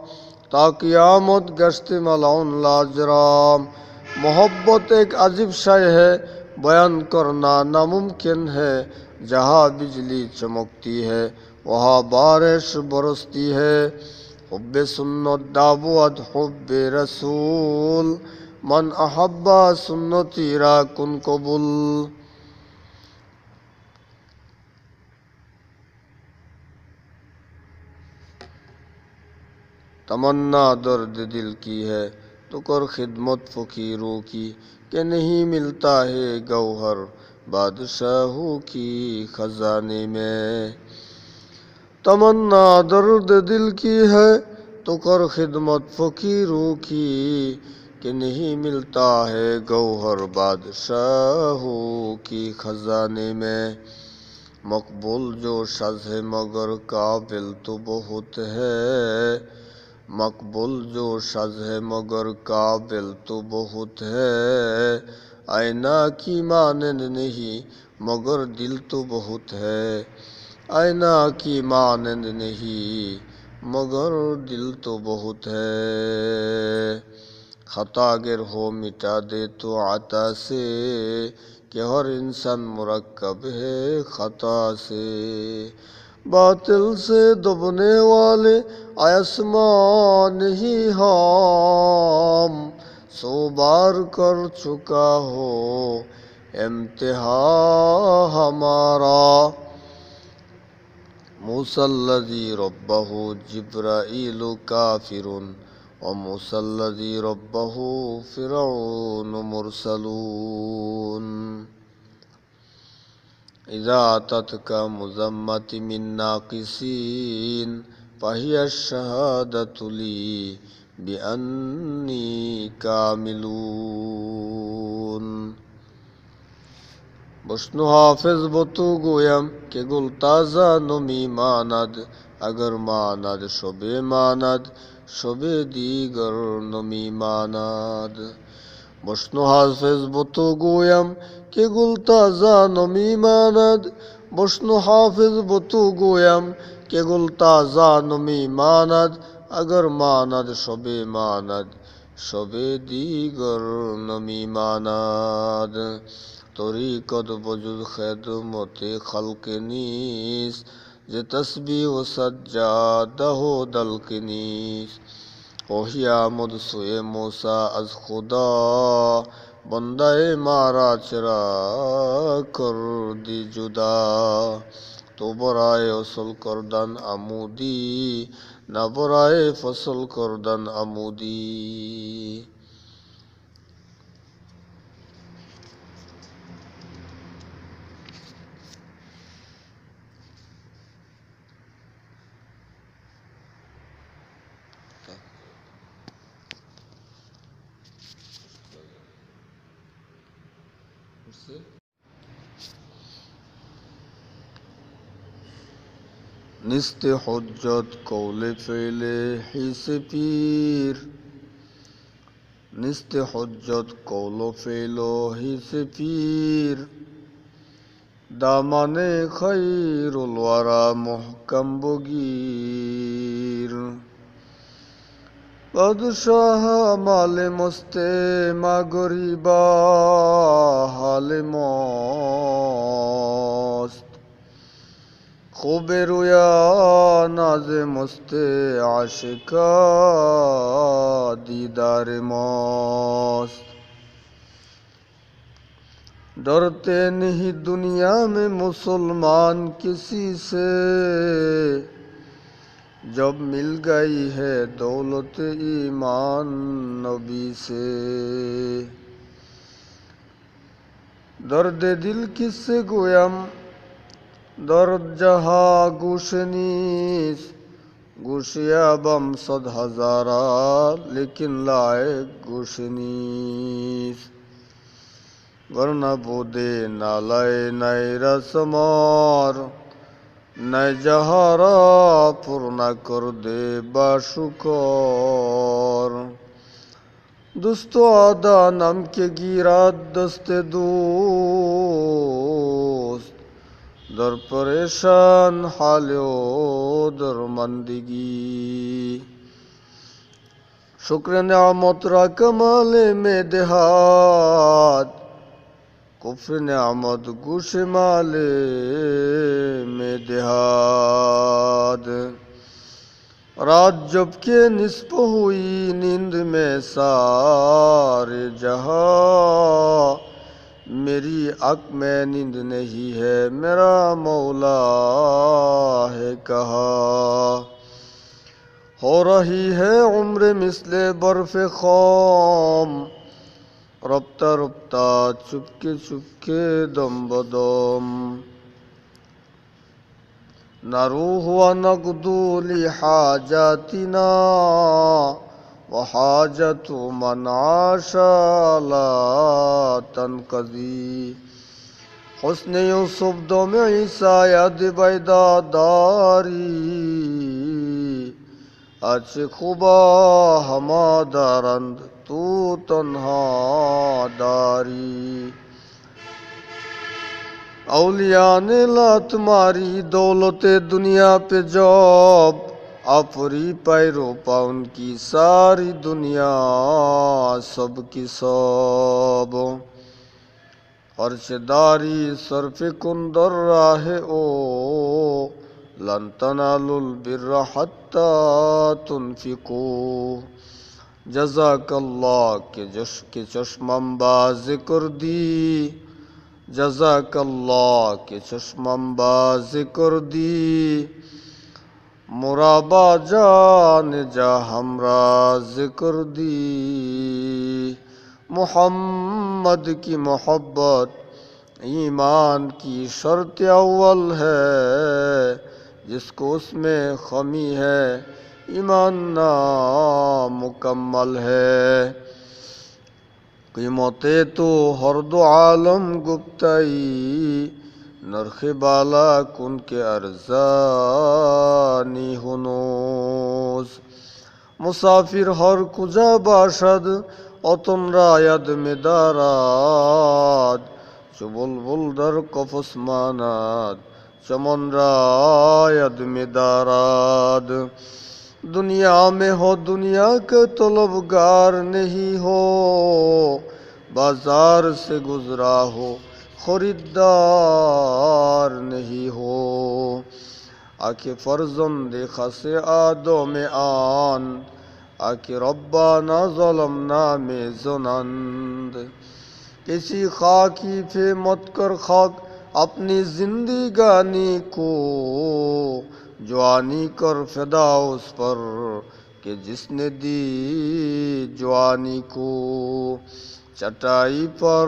ताक़ियामत गश्त मलाउन लाजराम। मोहब्बत एक अजीब शय है, बयान करना नामुमकिन है। जहाँ बिजली चमकती है वहाँ बारिश बरसती है। हुब्बे सुन्नत दावत हुब्बे रसूल, मन अहब्बा सुन्नती रा कुन कबुल। तमन्ना दर्द दिल की है तो कर खिदमत फ़कीरों की, कि नहीं मिलता है गौहर बादशाहों की खजाने में। तमन्ना दर्द दिल की है तो कर खिदमत फ़कीरों की, कि नहीं मिलता है गौहर बादशाहों की खजाने में। मकबूल जो शज़ है मगर काबिल तो बहुत है, मकबूल जो शज़ है मगर काबिल तो बहुत है। आईना की मानंद नहीं मगर दिल तो बहुत है, आईना की मानंद नहीं मगर दिल तो बहुत है। खता अगर हो मिटा दे तो आता से, कि हर इंसान मुरक्कब है खता से। बातिल से दबने वाले आसमान ही हम, 100 बार कर चुका हो इम्तिहा हमारा। मूसल्लज़ी रब्बहु जिब्राईलु काफिरुन व मूसल्लज़ी रब्बहु फ़िरऔन मुरसलून। इज़ा अततका मुज़म्मति मिन नाक़िसीन फ़हिय शहादतु ली बिअन्नी कामिलून। बशनु हाफिज बतु गोयम के गुल ताज़ा नमी मानद, अगर मानद शबे मानद शबे दीगर नमी मानद। बशनु हाफिज बतु गोयम के गुल ताज़ा नमी मानद, बशनु हाफिज बतु गोयम के गुल ताज़ा नमी मानद, अगर मानद शबे मानद शबे दीगर नमी मानद। तरीक़त वजुद ख़िदमत खल्क़ नीस, जे तस्बीह व सज्जादा हो दल्क नीस। ओहिया मुद सुए मूसा अज खुदा, बंदाए मारा चरा कर दी जुदा। तो बराए असल करदन अमूदी, न बराए फसल करदन अमूदी। निस्ते हुज्जत कौले फ़ेले हिस पीर, निस्ते हुज्जत कौलो फ़ेलो हिस पीर। दामने खैरुल वरा मुहकम बगीर। बादशाह माले मस्ते मा गरीबा हाले मस्त। खूबे रोया नाज़े मस्ते आशिका दीदार मस्त। डरते नहीं दुनिया में मुसलमान किसी से, जब मिल गई है दौलत ईमान नबी से। दर्द दिल किससे गोयम दर्द जहा गुशनीस। गुशिया बम 100 हज़ारा लेकिन लाए गुशनीस। वरना बोदे नालाए नए रसमार, नए जहारा पुरना कर दे बाशुकार। दोस्तो आदा नम के गिरा दस्ते दोस्त, दर परेशान हालो दरमंदगी। शुक्र नियामत रा कमाले में देहात, कुफ्र नियामत गुशमाले में देहात। रात जब के निस्फ हुई नींद में सारे जहां, मेरी आँख में नींद नहीं है मेरा मौला है कहाँ। हो रही है उम्र मिसले बर्फ़ ख़ाम, रफ्ता रफ्ता चुपके चुपके दम बदम। न रूह व नक़दू लिहाजातिना, व हाजतु मन आशा ला तनक़ज़ी। हुस्न यूसुफ दम ईसा याद बैदादारी, अच खुबा हमा दारंद तू तन्हा दारी। औलिया ने लात मारी दौलते दुनिया पे जब, अपरी पैरो पाउन की सारी दुनिया सब की सब। अर्शदारी सरफ कुंदर राहे ओ लन तनालुल बिर्रा हत्ता तुनफिकू। जज़ाकल्लाह के चश्मम बाज़ कर दी, जज़ाकल्लाह के चश्मम बाज़ कर दी। मुराबा जान जा हमरा ज़िक्र दी। मुहम्मद की मोहब्बत ईमान की शर्त अव्वल है, जिसको उसमें खमी है ईमान नामुकम्मल है। कीमते तो हर दो आलम गुप्ताई, नरख बाला कुन के अर्जानी हुनूस। मुसाफिर हर कुजा बाशद अतन रायद में दाराद, चुबुलबुल दर कफस मानाद चमन रायद में दाराद। दुनिया में हो दुनिया के तलबगार नहीं हो, बाजार से गुजरा हो खरीदार नहीं हो। आके फर्जंद खसे आदो में आन, आके रब्बाना ज़लमना में ज़ुनंद। किसी खाकी पे मत कर खाक अपनी जिंदगानी को, जवानी कर फिदा उस पर कि जिसने दी जवानी को। चटाई पर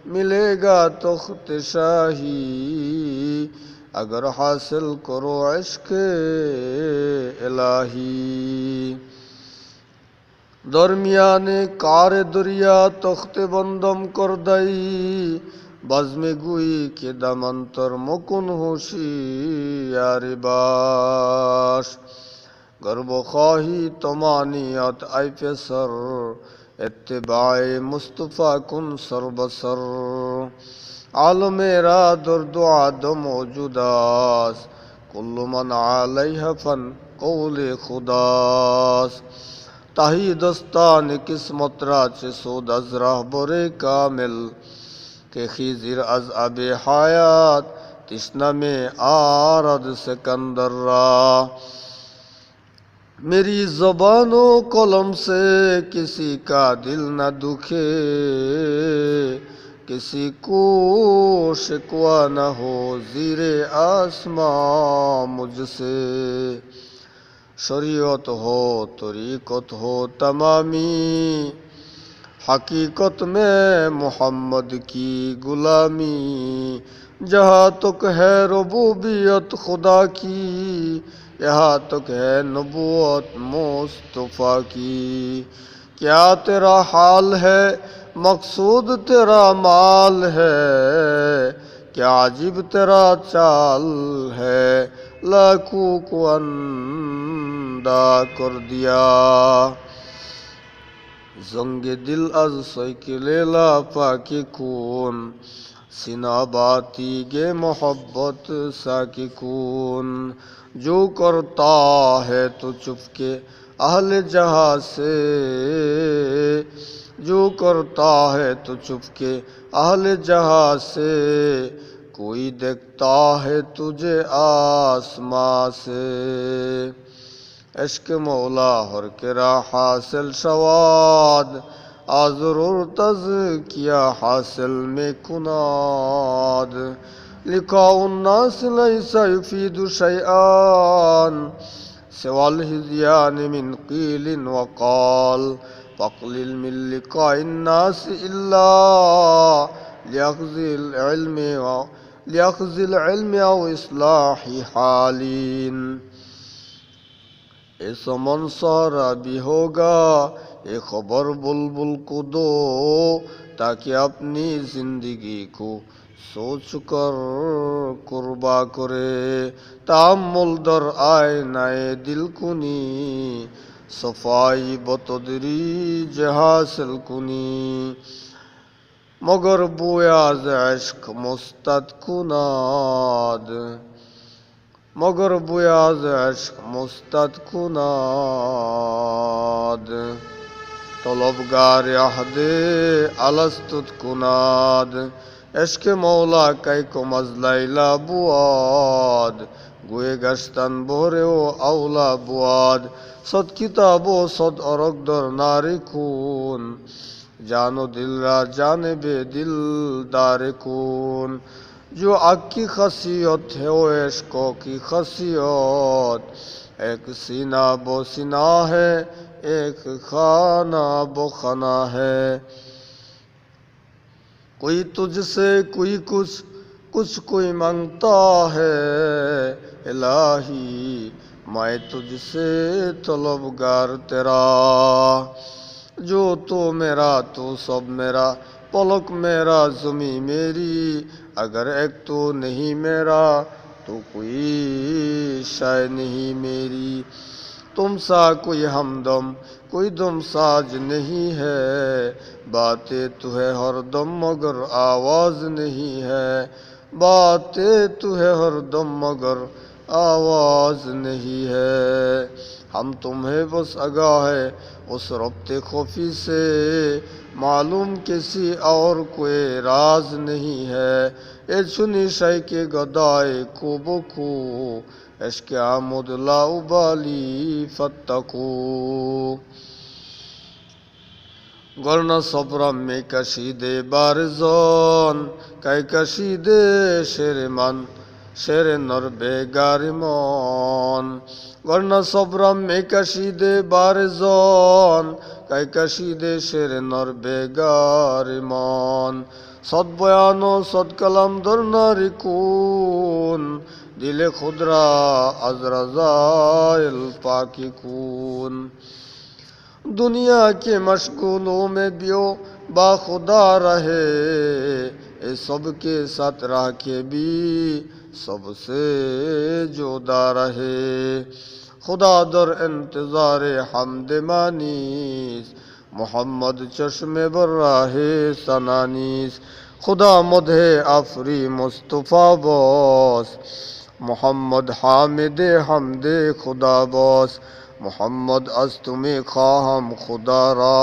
मिलेगा तख्त शाही, अगर हासिल करो इश्क इलाही। दरमियाने कार दरिया तख्त बंदम कर दई, बज़्म गुई के दमंतर मुकुन होशियार बाश। गर्ब ख्वाही तमानियत आई पेसर, इत्तिबाए मुस्तफ़ा कुन सरबसर। आलम मेरा दर्द आदम मौजूदास, कुल्लु मन अलैहा फन कौले खुदास। ताही दस्तान किस्मत राचे सोद अज रहबरे कामिल, के खीजिर अज अबे हयात तिश्ना में आरद सिकंदर रा। मेरी ज़बानो कलम से किसी का दिल न दुखे, किसी को शिकवा न हो ज़ीरे आसमां मुझसे। शरीयत हो तरीक़त हो तमामी, हकीकत में मोहम्मद की गुलामी। जहाँ तक है रबूबियत खुदा की, यहाँ तक है नबूवत मुस्तफ़ा की। क्या तेरा हाल है मकसूद तेरा माल है, क्या अजीब तेरा चाल है लाखों को अंधा कर दिया। जंगे दिल अज सैकिलेला पाकी खून, सीना बाती गे मोहब्बत साकी खून। जो करता है तो चुपके अहले जहाँ से, जो करता है तो चुपके अहले जहाँ से। कोई देखता है तुझे आसमां से। इश्क मौला हर किरा हासिल शवाद, आज़ुर तज़किया हासिल में कुनाद। लिखा उन्नास लैसा युफीदु शैआन, सिवाल हिज़यान मिन क़ीलिन वक़ाल। फ़क़लिल मिन लिक़ाइन नास इल्ला लियख़्ज़िल इल्म औ इस्लाहि हालिन। ए समन सारा भी होगा ए खबर बुलबुल को दो, ताकि अपनी जिंदगी को सोच कर कुर्बा करे। तामुल दर आए नए दिल कुनी, सफाई बतदरीज हासिल कुनी। मगर बोयाज इश्क मुस्तद कुनाद, मगर बुयाज इश्क मुस्तद कुनाद। तलबगार अहदे अलस्तुत कुनाद। इश्क मौला कै को मजलैला बुआद, Guye gashtan bore o aula buad Sad kitabo sad aragdar nari kun Jano dil ra jane be dil dare kun जो आग की खसियत है वो इश्कों की खसियत एक सीना वो सीना है एक खाना वो खाना है कोई तुझसे कोई कुछ कोई मांगता है इलाही मैं तुझसे तलबगार तेरा जो तो मेरा तो सब मेरा पलक मेरा ज़मी मेरी अगर एक तो नहीं मेरा तो कोई शाय नहीं मेरी तुम सा कोई हमदम कोई दम साज नहीं है बातें तो है हर दम मगर आवाज़ नहीं है बातें तो है हर दम मगर आवाज़ नहीं है हम तुम्हें बस आगाह है उस रब्ते खुफी से मालूम किसी और कोई राज नहीं है ए चुनी शाय के गदाए कुबकू eşke amud la ubali fattaku Gorna sobram me kashide barzon Kay kashide şeriman Şere norbe garimon Gorna sobram me kashide barzon Kay kashide şere norbe garimon Sad boyano sad kalam dornari kun दिले खुदरा अज़राज़ाइल पाकी कून दुनिया के मशगूलों में बियो बाखुदा रहे ए सबके साथ रह के भी सबसे जुदा रहे खुदा दर इंतज़ार हमद मानीस मोहम्मद चश्मे बर्राहे सनानीस खुदा मधे आफरी मुस्तफ़ा बॉस मोहम्मद हामिद हमदे खुदा बॉस मोहम्मद अस तुम्हें खाहम खुदा रा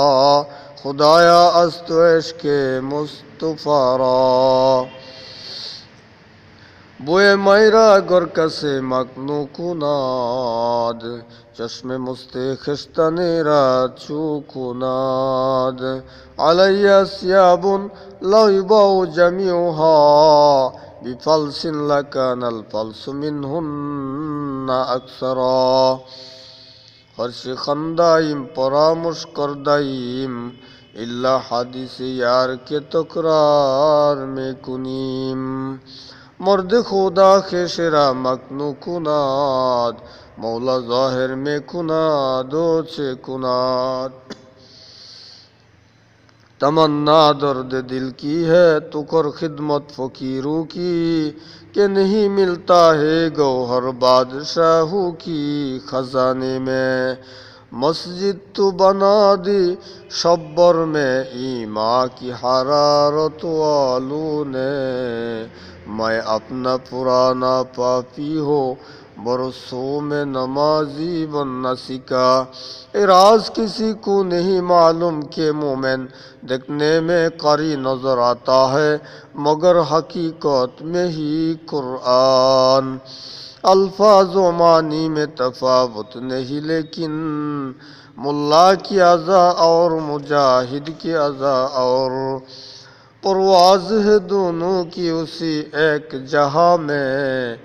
खुदाया अस तो इश्के मुस्तफ़ा रा बुए मैरा गुरक से मकनू कुनाद चश्मे मुस्ते खिश्तनेरा चूकुनाद अलैया सियाबुन लौबाउ जमीउहा बिफल्सिन लकानल फल्सु मिनहुन्ना अक्सरा हर्ष खंदाइम परामर्श करदाइम इल्ला हदीस यार के तकरार में कुनीम मर्द खुदा के शिरा मकनू कुनाद मौला ज़ाहिर में कुनादो से कुनाद तमन्ना दर्द दिल की है तो कर खिदमत फ़कीरों की कि नहीं मिलता है गौहर बादशाहों की खजाने में मस्जिद तो बना दी शब्बर में ईमा की हरारत वालों ने मैं अपना पुराना पापी हो बरसों में नमाजी बनना सीखा इराज किसी को नहीं मालूम के मोमेन देखने में कारी नजर आता है मगर हकीकत में ही कुरान अल्फाज व मानी में तफावत नहीं लेकिन मुल्ला की अज़ा और मुजाहिद की अज़ा और परवाज़ है दोनों की उसी एक जहाँ में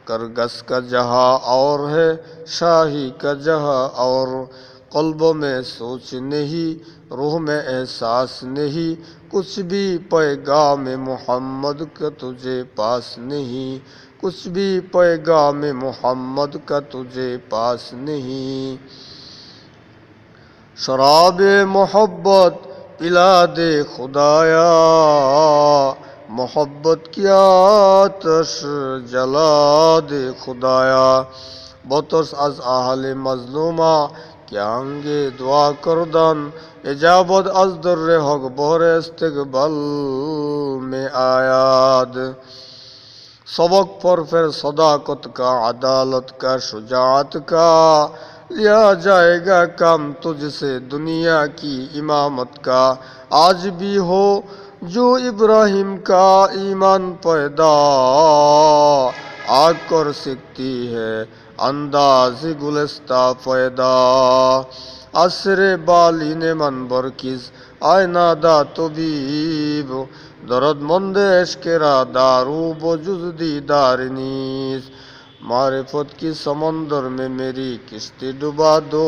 करगस का जहाँ और है शाही का जहाँ और क़ल्ब में सोच नहीं रूह में एहसास नहीं कुछ भी पैगाम मोहम्मद का तुझे पास नहीं कुछ भी पैगाम मोहम्मद का तुझे पास नहीं शराब मोहब्बत पिला दे खुदाया मोहब्बत की आतश जला दे खुदाया बतस अज आहले मजलूमा क्या अंगे दुआ करदन इजाबत अज दर्रे हक बोरे इस्तकबल में आयाद सबक पर फिर सदाकत का अदालत का शुजाअत का लिया जाएगा काम तुझसे दुनिया की इमामत का आज भी हो जो इब्राहिम का ईमान पैदा आग कर सकती है अंदाज़ गुलिस्ता पैदा असरे बाली ने मन बरकिस आयना दा तबीब दर्द मंद इश्केरा दारू बजुज दीदार नीस मारिफत की समंदर में मेरी किश्ती डुबा दो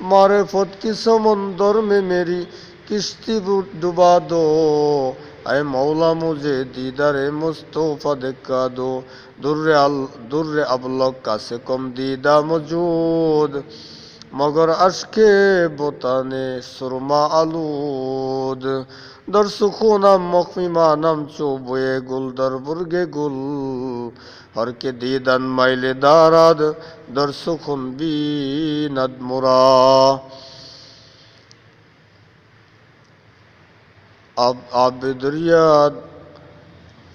मारिफत की समंदर में मेरी किश्ती डुबा दो ऐ मौला मुझे दीदारे मुस्तफा दिखा दो दुर्र अबलग का से कम दीदा मौजूद मगर अश्के बोताने सुरमा आलूद दर सुखूनम मखमिमानम चोबे गुल दर बुर्गे गुल हर के दीदन माइले दाराद दर सुखुन बीनद मुरा अब दरिया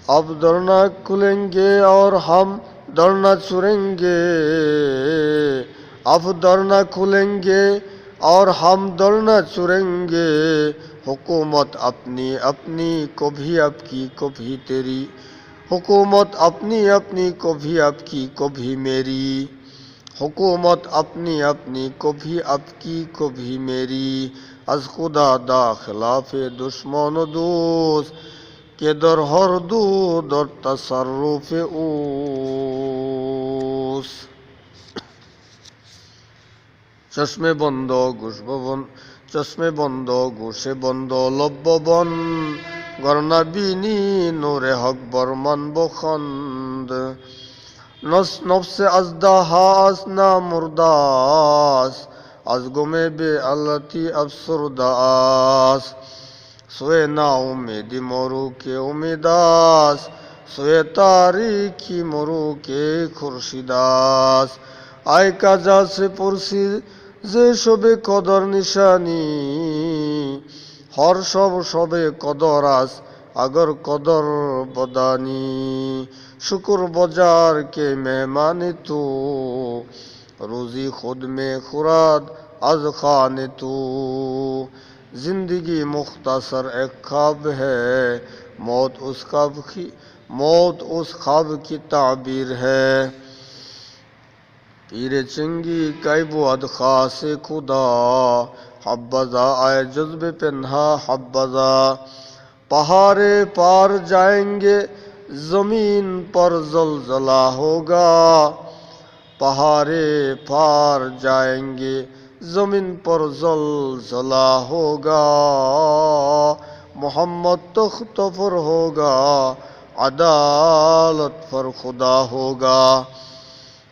अब दरना खुलेंगे और हम दरना छुड़ेंगे अब दरना खुलेंगे और हम दरना छुड़ेंगे हुकूमत अपनी अपनी कभी आपकी कभी तेरी हुकूमत अपनी अपनी कभी आपकी कभी मेरी हुकूमत अपनी अपनी कभी आपकी कभी मेरी अज खुदा दा खिलाफ दुश्मन दोस्त के दर हर दो दर तसर्रुफ उस चश्मे बंदो गुशबन चश्मे बंदो गुशे बंदो लब्बन गरना बीनी नूरे हक बरमन बखंद नस नफ्स अजदा हास ना मुर्दास आज गुमे बे अलती अफसरदास सोए ना उम्मीदी मोरू के उम्मीदास सोए तारीखी मोरू के खुर्शिदास आय काजा से पुरसी जे शबे कदर निशानी हर सब शबे कदर आस अगर कदर बदानी शुक्र बाजार के मेहमानी तो रोजी खुद में खुराद आज खाने तो जिंदगी मुख्तसर एक ख्वाब है मौत उस ख्वाब की ताबीर है पीरे चंगी कैबुअद खास खुदा हब्बजा आए जज्बे पेन्हा हब्बजा पहाड़े पार जाएंगे जमीन पर जलजला होगा पहाड़े पार जाएंगे जमीन पर जलजला होगा मोहम्मद तख्त पर होगा अदालत पर खुदा होगा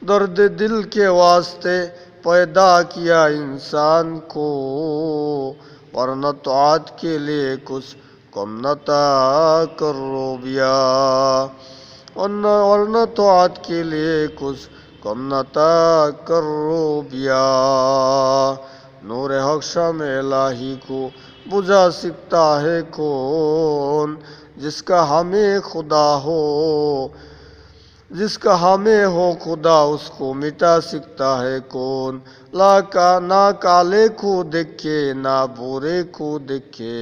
दर्द दिल के वास्ते पैदा किया इंसान को वरना तौत के लिए कुछ कम नता करो बिया वरना तौत के लिए कुछ कम नता करो बिया नूर हक शाम इलाही को बुझा सकता है कौन जिसका हमें खुदा हो जिसका हमें हो खुदा उसको मिटा सकता है कौन ना काले को देखे ना बुरे को देखे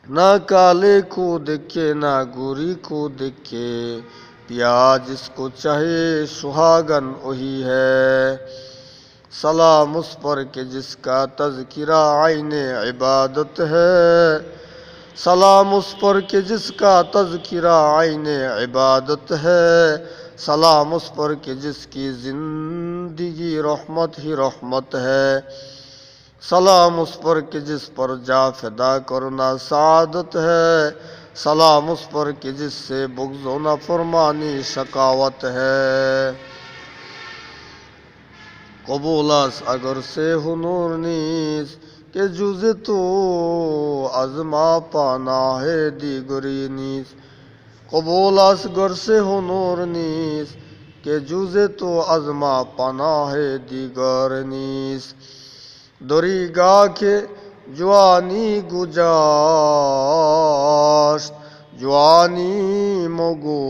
ना काले को देखे ना गोरी को देखे प्याज जिसको चाहे सुहागन वही है सलाम उस पर के जिसका तज़किरा आईने इबादत है सलाम उस पर के जिसका तज़किरा आईने इबादत है सलाम उस पर के जिसकी ज़िंदगी रहमत ही रहमत है सलाम उस पर के जिस पर जा फिदा करना सादत है सलाम उस पर के जिससे बुग़्ज़ व नाफरमानी शकावत है कबूलास अगर से हुनूर नीस के जुज़े तो अज़मा पाना है दीगरी नीस कबूलास गर से हुनूर नीस के जुज़े तो अज़मा पाना है दीगर नीस दरीगा के जवानी गुजाश्त जवानी मगो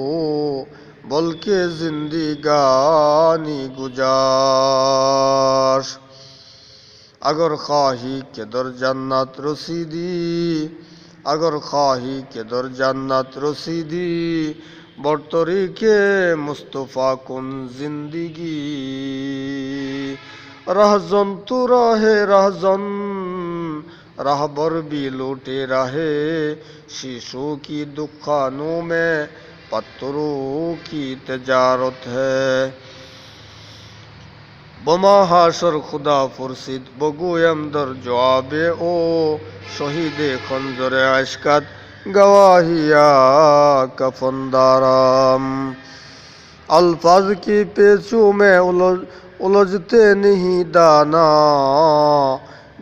बल्कि जिंदगानी गुजाश अगर ख्वाही के दर जन्नत रसीदी अगर ख्वाही के दर जन्नत रसीदी बरतरी के मुस्तफ़ा कुन जिंदगी रहजन तू रहे रहजन राहबर भी लौटे रहे शीशों की दुकानों में पत्थरों की तजारत है बमा हाशर खुदा फुर्सिद बगोयम दर जवाबे ओ शहीद खंजर अशकत गवाहिया कफनदाराम अल्फाज की पेचों में उलझते नहीं दाना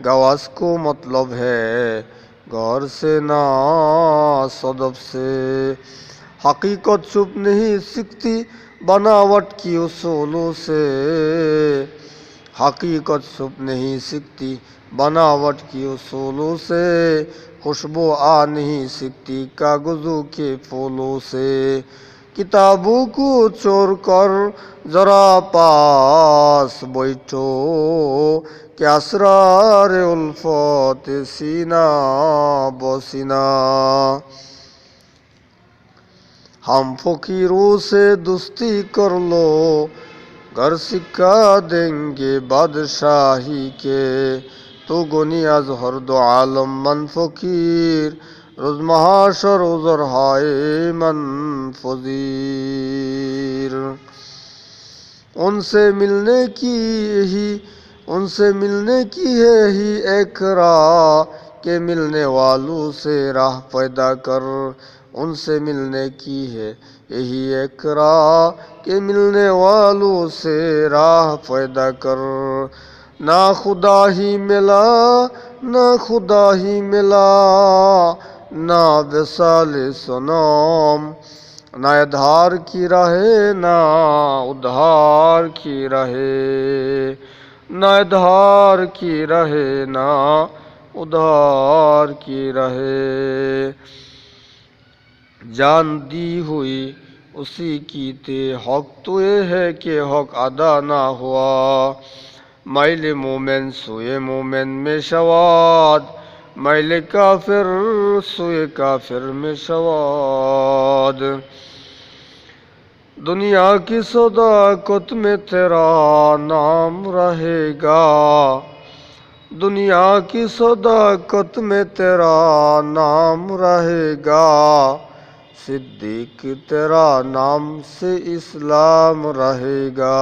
गवास को मतलब है गौर से ना सदब से हकीकत छुप नहीं सकती बनावट की उसूलों से हकीकत छुप नहीं सकती बनावट की उसूलों से खुशबू आ नहीं सकती कागजों के फूलों से किताबों को छोड़ कर जरा पास बैठो क्या असरार उल्फत सीना बसीना हम फकीरों से दोस्ती कर लो घर सिक्का देंगे बादशाही के तो गुनी आज हर दो आलम मन फकीर रोज महाशर उजर हाय मन फजीर उनसे मिलने की है ही एक राह के मिलने वालों से राह पैदा कर उनसे मिलने की है यही एक राह के मिलने वालों से राह पैदा कर ना खुदा ही मिला ना खुदा ही मिला ना विसाल सनम ना आधार की रहे ना उधार की रहे ना आधार की रहे ना उधार की रहे जान दी हुई उसी की ते हक तो ये है कि हक अदा ना हुआ माइल मोमेन सोए मोमेन में शवाद माइल काफिर सोए काफिर में शवाद दुनिया की सदाकत में तेरा नाम रहेगा दुनिया की सदाकत में तेरा नाम रहेगा सिद्दीक तेरा नाम से इस्लाम रहेगा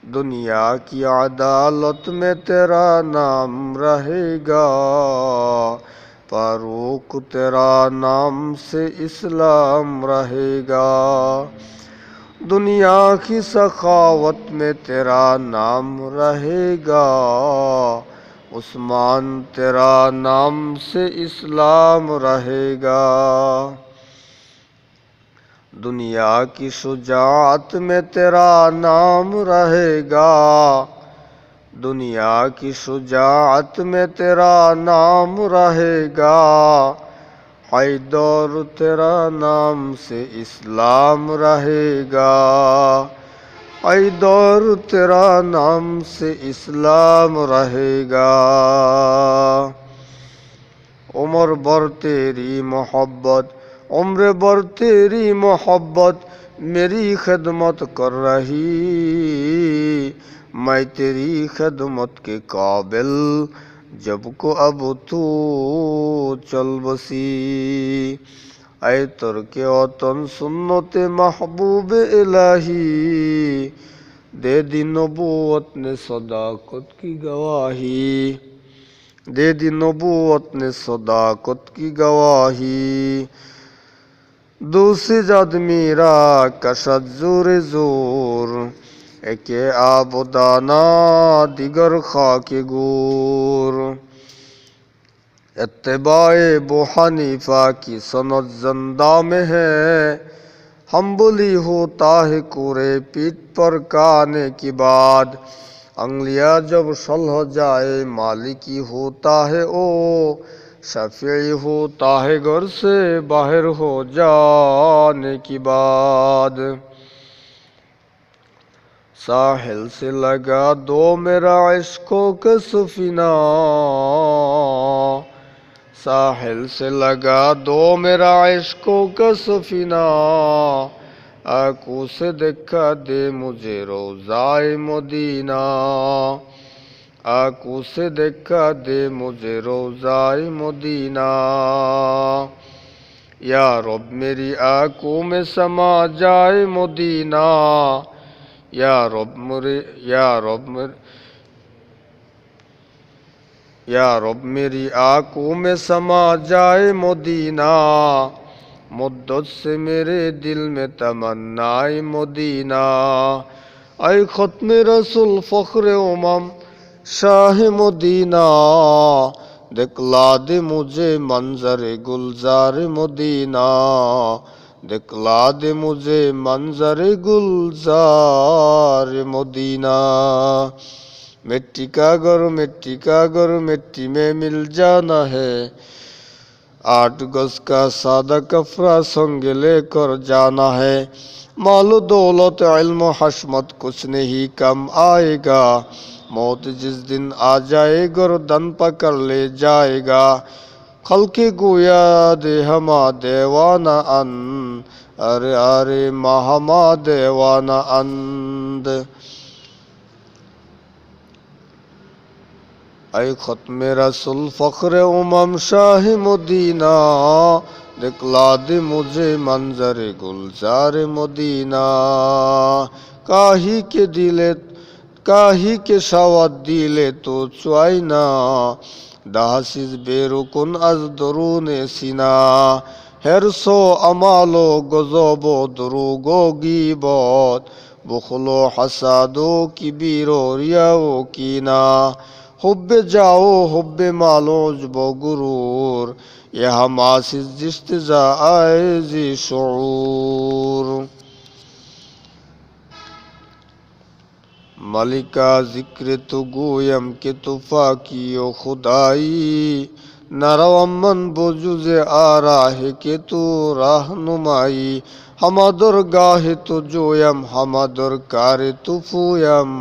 दुनिया की अदालत में तेरा नाम रहेगा फारूक तेरा नाम से इस्लाम रहेगा दुनिया की सखावत में तेरा नाम रहेगा उस्मान तेरा नाम से इस्लाम रहेगा दुनिया की शुजाअत में तेरा नाम रहेगा दुनिया की शुजाअत में तेरा नाम रहेगा हैदर तेरा नाम से इस्लाम रहेगा हैदर तेरा नाम से इस्लाम रहेगा उम्र भर तेरी मोहब्बत उम्र भर तेरी मोहब्बत मेरी खिदमत कर रही मैं तेरी खिदमत के काबिल जब को अब तू चल बसी ऐ तुर्के वतन सुन्नत महबूब इलाही दे दी नबूवत ने सदाकत की गवाही दे दी नबूवत ने सदाकत की गवाही दूसरी जद मीरा कशद जोर जोर एके आबुदाना दिगर खाके गोर इत्तिबाए बो हनीफा की सनद जंदा में है हम्बली होता है कोरे पीठ पर काने की बाद अंगलियां जब सल हो जाए मालिकी होता है ओ शफी होता है घर से बाहर हो जाने की बाद साहिल से लगा दो मेरा इश्कों के सफीना साहिल से लगा दो मेरा इश्कों का सफीना, आंखों से देखा दे मुझे रोज़ाए मदीना, आंखों से देखा दे मुझे रोज़ाए मदीना। या रब मेरी आंखों में समा जाए मदीना, या रब मेरे या रब मेरी आंखों में समा जाए मदीना, मुद्दत से मेरे दिल में तमन्नाए मदीना। ऐ खत्म रसूल फ़ख्र उमम शाह मदीना, दिखला दे मुझे मंजर गुलजार मदीना, दिखला दे मुझे मंजर गुलजार मदीना। मिट्टी का घर मिट्टी में मिल जाना है, 8 गज का सादा कफरा संग लेकर जाना है। मालो दौलत इल्म हशमत कुछ नहीं कम आएगा, मौत जिस दिन आ जाए गर्दन पकड़ ले जाएगा। खल्के गोया दे हमा देवाना अन, अरे अरे महमा देवाना अंद। ऐ खत्म रसूल फ़ख्र उमम शाह मदीना, दिखला दे मुझे मंजर गुलजार मदीना। काही के शावत दिले तो चुआइना, दाहसिज बेरुकुन अज दरूने सिना। हेरसो अमालो गजबो दुरुगो गीबत, बुखलो हसादो किबीरो रियाओ कीना। हुब्बे जाओ हुब्बे मालो जुबो गुरूर, यह मासिज जिस्तिजा आए जी शऊर। मलिका जिक्र तो गोयम के तुफा कियो खुदाई, नरवमन बोजुजे आ राह के तू रहनुमाई। हमा दुर्गाह तो जोयम हमा दुर्कार तुफूयम,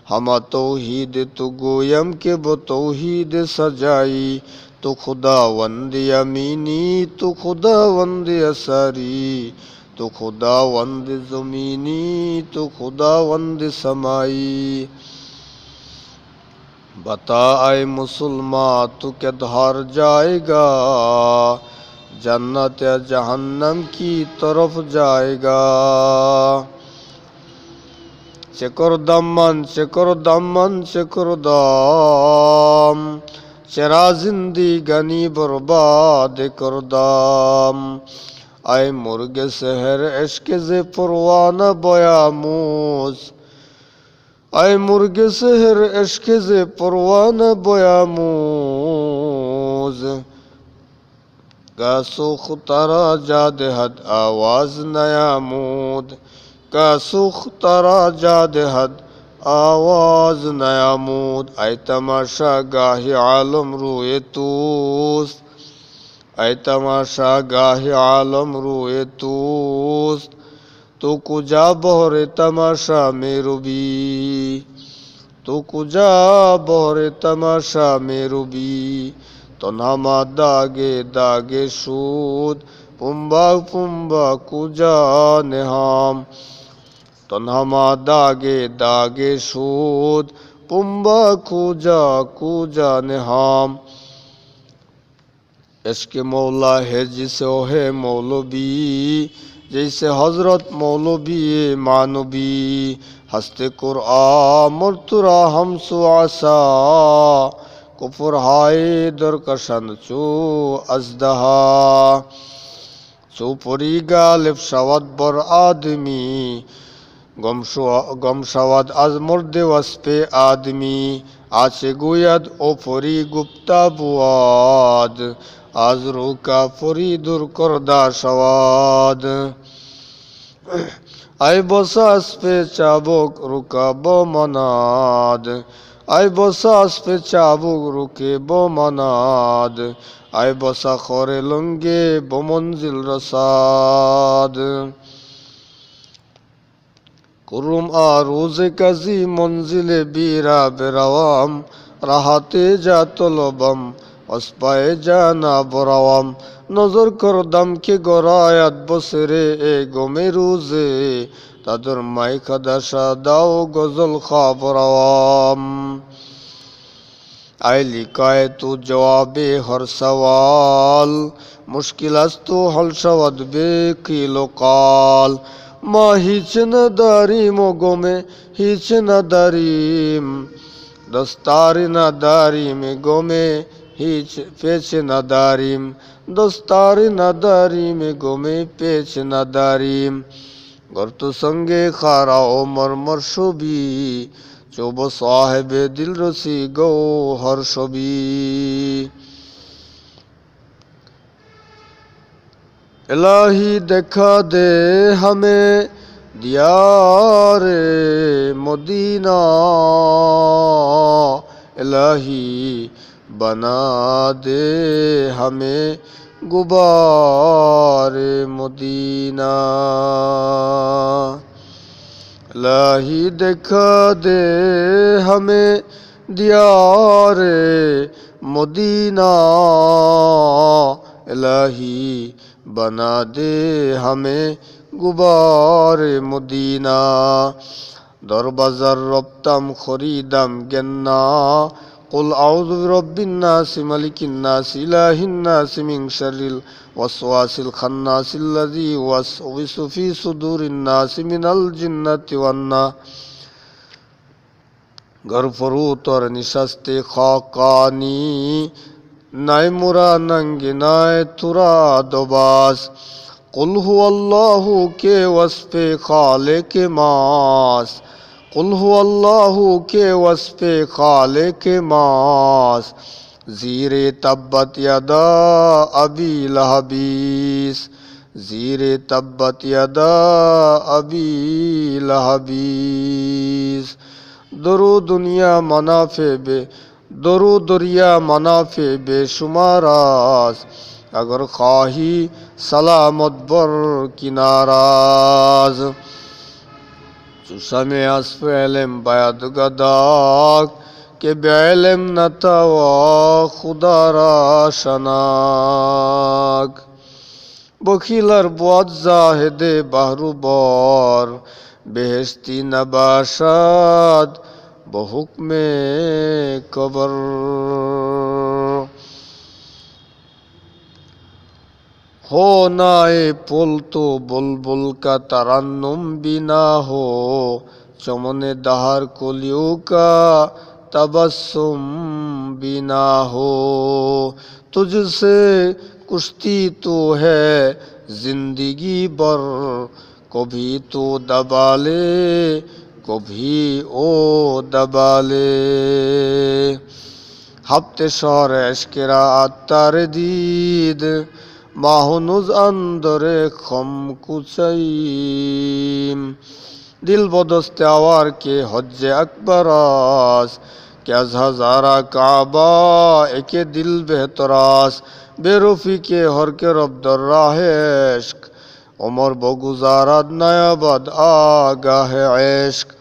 हमा तौहीद तो गोयम के वो तौहीद सजाई। तो खुदावंद यमीनी तो खुदावंद असरी, तो खुदावंद ज़मीनी तो खुदावंद समाई। बता आए मुसलमान तू किधर जाएगा, जन्नत या जहन्नम की तरफ जाएगा। चकर दमन चरा जिंदगानी बर्बाद कर दाम। आए मुर्गे शहर इश्क से परवाना बयामूस, आए मुर्गे शहर इश्क से परवाना बयामूस। का सुख तारा जाद हद आवाज नयामूद, का सुख तारा जाद हद आवाज नयामूद। ऐ तमाशा गाही आलम रोए तूस, ऐ तमाशा गाही आलम रोए तूस। तो कुजा बहरे तमाशा मेरो भी, तो कुजा बहरे तमाशा मेरो भी। तन्हामा दागे दागे सूद, पुम्बा पुम्बा कुजा नेहाम। तन्हामा दागे दागे सूद, पुम्बा कुजा कुजा नेहाम। इश्क मौला है जिसे है मौलवी, जैसे हजरत मौलवी मानवी। हस्ते कुरआन मुर्तुरा हम सुआसा, कुफर हाय दरकशन चो अजदहा। चो परी गालिब शवद बर आदमी, गम शवद az murde waspe आदमी। आचे गोयद ओ परी गुप्ता बुआद, आज रुका परी दूर करदा शवाद। आय बसास पे चाबुक रुका बो मनाद, आय बसास पे चाबुक रुके बो मनाद। आय बसा खोरे लंगे बो मंजिल रसाद। कुरुम आरोज कजी मंजिल बीरा बेरवाम, राहते जा तलबम অস্পায়ে জানা বরাওয়াম নজর করদাম কে গরায়াত বসরে এ গমে রুজে তাদের মাইকা দাসা দাও গজল খাবরাওয়াম आए लिखाए तो जवाबे हर सवाल मुश्किल तो हल शवद बेकिलो काल मा हिच न दारीम गोमे हिच न दारीम दस्तारी न दारीम गोमे हिच पेच न दारीम दस्तारी न दारीम गोमे पेच न दारीम गर्त संगे खारा ओमर मरशबी চোব সাহেবে দিল রসি গৌহর ছবি इलाही देखा दे हमें दियारे मदीना इलाही बना दे हमें गुबारे मदीना इलाही देखा दे हमें दियारे मदीना इलाही बना दे हमें गुबारे मदीना दर बाजार रफ्ताम खरीदाम गन्ना कुल आउज़ु बिरब्बिन नास मलिकिन नास इलाहिन नास मिन शर्रिल वसवासिल खन्नासिल लज़ी युवस्विसु फी सुदूरिन नास मिनल जिन्नति वन नास घर फरूत और निशस्ते खाकानी नाय मुरा नंगे नाय तुरा दोबास कुल हुवल्लाहु के वस्फे खाले के मास कुल हुवल्लाहु के वस्फे खाले के मास ज़ीरे तब्बत यदा अबी लहबीस ज़ीरे तब्बत यदा अबी लहबीस दरो दुनिया मनाफे बे दरो दरिया मनाफे बेशुमारास अगर ख्वाही सलामत बर किनाराज चुसमे असफेलम बायद गदाक के बेलम नतवा खुदारा शनाक बखिलर बुआद जाहिदे बहरुबर बेहस्ती नबाशाद बहुक्मे कबर हो नाए पुल तो बुलबुल का तरन्नुम बिना हो चमने दहर कुलियों का तबस्सुम बिना हो तुझसे कुश्ती तो है जिंदगी बर कभी तो दबा ले कभी ओ दबा ले हफ्ते शहर एशकेरा आत्तार दीद माहुनुज अंदरे खम कुचैम दिल बदस्ते आवार के हज्जे अकबरास क्या हजारा काबा एके दिल बेहतरास बेरुफी के हर के रब दर राहेश्क उमर बगुजारात नयाबाद आगाह इश्क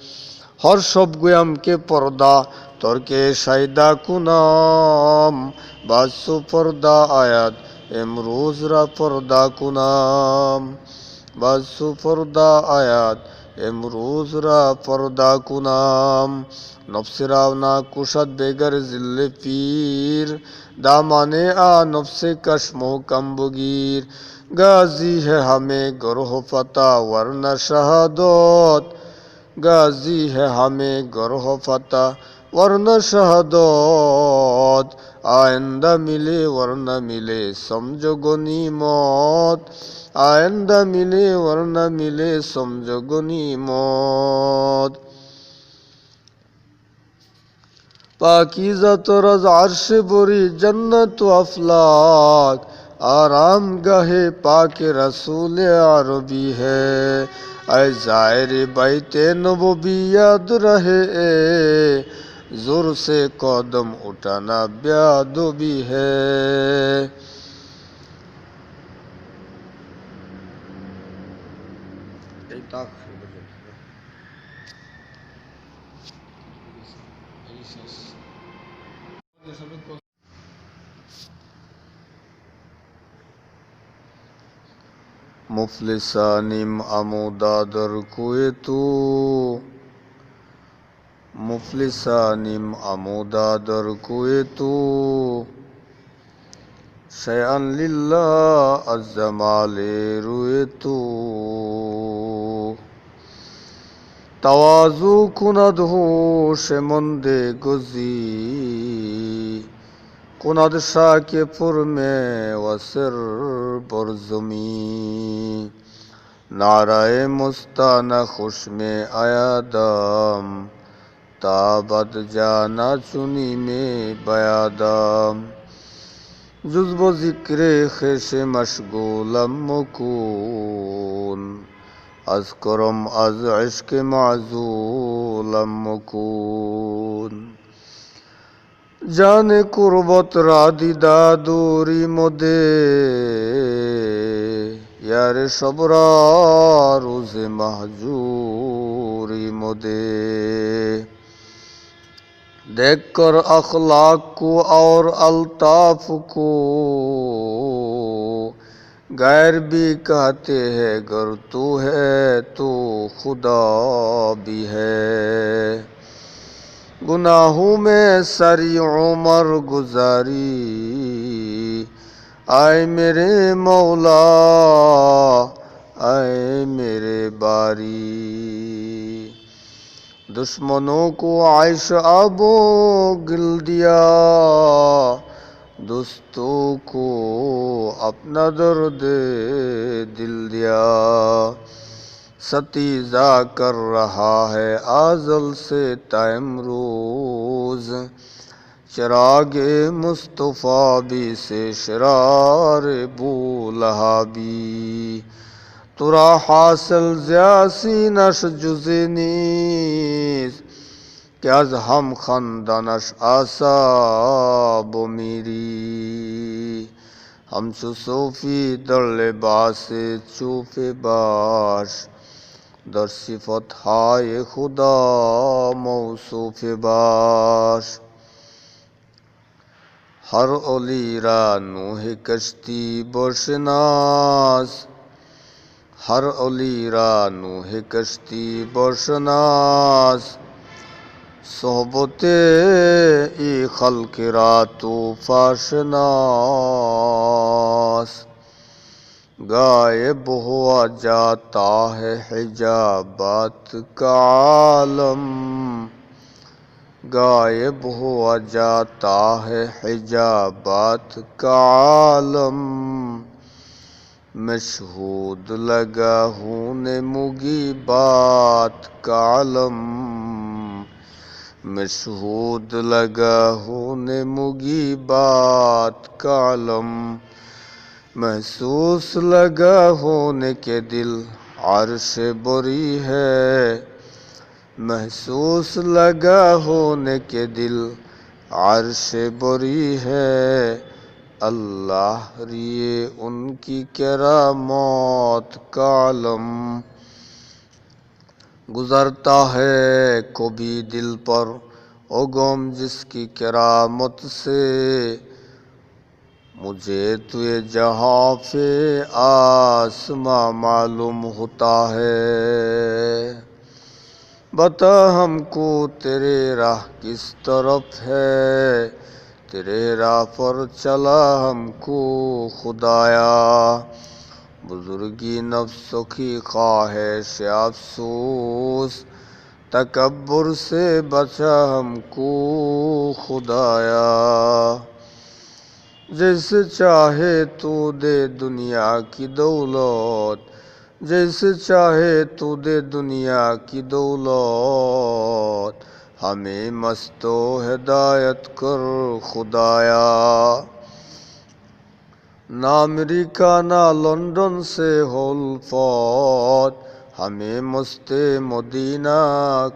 हर शब गुयाम के पर्दा तर्के शायदा कुनाम बासु पर्दा आयात इमरोज रा पर्दा कुनाम बासु पर्दा आयात इमरोज रा पर्दा कुनाम नफ्सराव ना कुशद बेगर जिल्ले पीर दामाने आ नफ्से कश्मो कम्बुगीर गाजी है हमें गरोह फता वरना शहादत गाजी है हमें गरोह फता वरना शहादत आइंदा मिले वरना मिले समझो गनीमत आइंदा मिले वरना मिले समझो गनीमत पाकीज़ा तरज़ अर्श बुरी जन्नत अफलाक आराम गहे पाक रसूल अरबी है ऐ ज़ाहिर बैते नबवी याद रहे जोर से कदम उठाना बेअदबी है मुफलिसानिम अमुदादर कुए तू मुफलिसानिम अमुदादर कुए तू शयअन लिल्लाह अज़्ज़माले रुए तू तवाज़ु कुनद होश मंदे गुज़ी कुनद शाके पुर में वसर बरजुमी नाराए मुस्ताना खुश में आयादम ताबद जाना चुनी में बयादम जुज़्ब ज़िक्रे ख़ेश मशगूलम मुकून अज़्करम अज़ इश्क़ माज़ूलम मुकून जाने कुर्बत रादिदा दूरी मुदे यार शबरा रोज़ महजूरी मुदे देख कर अखलाक को और अल्ताफ को गैर भी कहते हैं गर तू है तो खुदा भी है गुनाहों में सारी उम्र गुजारी आए मेरे मौला आए मेरे बारी दुश्मनों को आयश आबो गिल दिया दोस्तों को अपना दर्द दिल दिया सतीजा कर रहा है आजल से तैमरोज चिरागे मुस्तफ़ा भी से शरार बूलहाबी तुरा हासिल ज़्यासी नश जुज़े नीस क्या हम खंदनश आसाब मेरी हम सूफी दर लिबास चूफ़े बाश दर सिफत हाय खुदा मौसूफ़ बाश हर ओली रा नूह कश्ती बशनास हर ओली रा नूह कश्ती बशनास सोहबते ई खल्क रा तो फाशनास गायब हुआ जाता है हिजाबात का आलम गायब हुआ जाता है हिजाबात का आलम मशहूद लगा हूँ ने मुगी बात का आलम मशहूद लगा हूँ ने मुगी बात का आलम महसूस लगा होने के दिल अर्श बुरी है महसूस लगा होने के दिल अर्श बुरी है अल्लाह रिए उनकी करामत का आलम गुजरता है कभी दिल पर ओ गम जिसकी करामत से मुझे तुझे जहाँ पे आसमां मालूम होता है बता हमको तेरे राह किस तरफ है तेरे राह पर चला हमको खुदाया बुजुर्गी नफ्स की ख्वाहिश अफसोस तकब्बुर से बचा हमको खुदाया जैसे चाहे तू दे दुनिया की दौलत जैसे चाहे तू दे दुनिया की दौलत हमें मस्तो हिदायत कर खुदाया ना अमेरिका ना लंदन से होल्फत हमें मुस्ते मदीना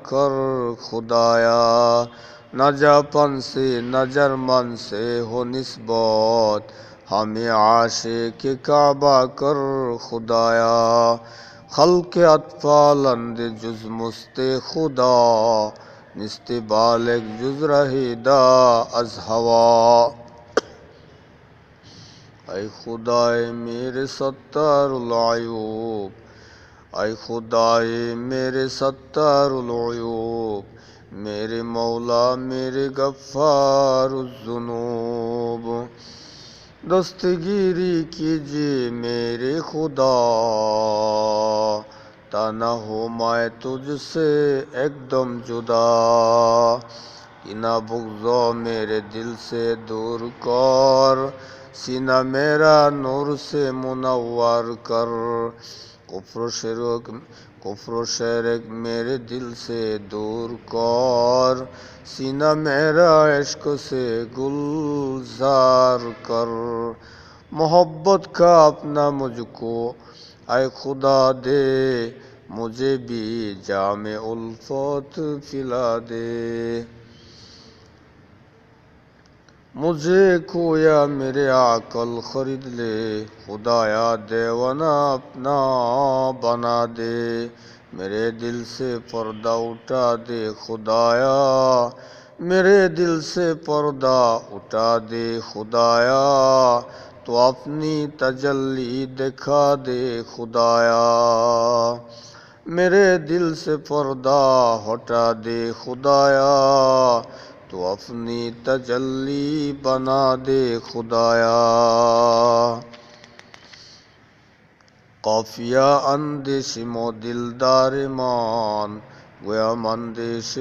कर खुदाया न जापान से न जर्मन से हो निस्बत हमें आशे के काबा कर खुदाया खल्क अतफालंद जुज मुस्ते खुदा निस्ते बालिग जुज रहेदा अज हवा ऐ खुदाए मेरे सत्तारुल अयूब, ऐ खुदाए मेरे सत्तारुल अयूब, मेरे मौला मेरे गफ्फारुज़्ज़ुनूब। दस्तगीरी कीजिए मेरे खुदा, ता न हो मैं तुझसे एकदम जुदा। किना बुग़्ज़ो मेरे दिल से दूर कर, सीना मेरा नूर से मुनव्वर कर। कुफ्र शिरक मेरे दिल से दूर कर, सीना मेरा इश्क से गुलजार कर। मोहब्बत का अपना मुझको ऐ खुदा दे, मुझे भी जामे उल्फत पिला दे। मुझे खोया मेरे आकल खरीद ले, खुदाया देवाना अपना बना दे। मेरे दिल से पर्दा उठा दे खुदाया, मेरे दिल से पर्दा उठा दे खुदाया। तो अपनी तजल्ली दिखा दे खुदाया, मेरे दिल से पर्दा हटा दे खुदाया। तो अपनी तजल्ली बना दे खुदाया। काफिया अंदेशिमो दिलदार मान, गोया मंदेश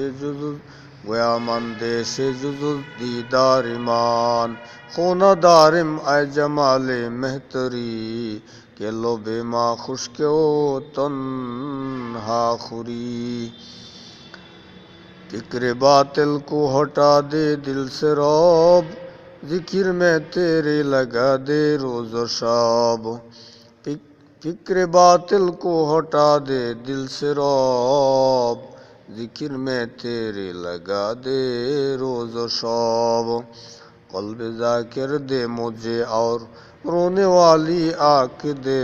जुजुज दीदार मान। खूना दारिम ऐ जमाले मेहतरी, के लोबे माँ खुश्क ओ तन्हा खुरी। फिक्र बातिल को हटा दे दिल से रौब, जिक्र में तेरे लगा दे रोज़ और शाब। फिक्र बातिल को हटा दे दिल से रौब, जिक्र में तेरे लगा दे रोज़ और शाब। क़ल्ब ज़ाकिर दे मुझे और रोने वाली आँख दे,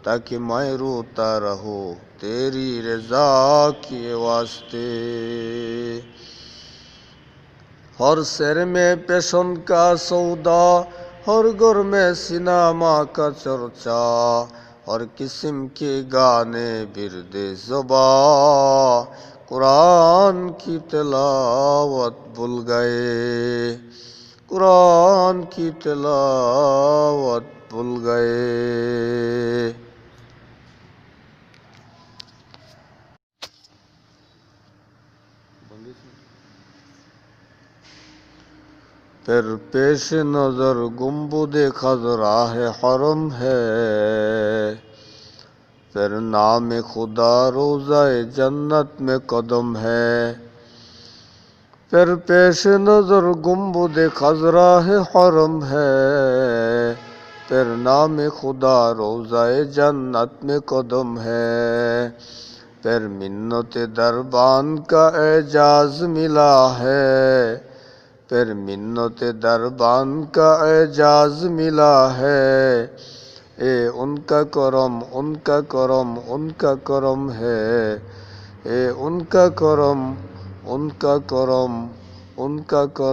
ताकि मैं रोता रहूं तेरी रज़ा के वास्ते। हर शहर में पैशन का सौदा, हर घर में सिनेमा का चर्चा। हर किस्म के गाने बिरदे ज़ुबा, कुरान की तिलावत भूल गए, कुरान की तिलावत भूल गए। फिर पेश नज़र गुंबुदे खज़रा है हरम है, फिर नाम खुदा रोज़ाए जन्नत में कदम है। फिर पेश नज़र गुंबुदे खज़रा है हरम है, फिर नाम खुदा रोज़ाए जन्नत में कदम है। फिर मिन्नत दरबान का एजाज़ मिला है, फिर मिन्नत दरबान का एजाज़ मिला है। ए उनका करम उनका करम उनका करम है, ए उनका करम उनका करम उनका करम।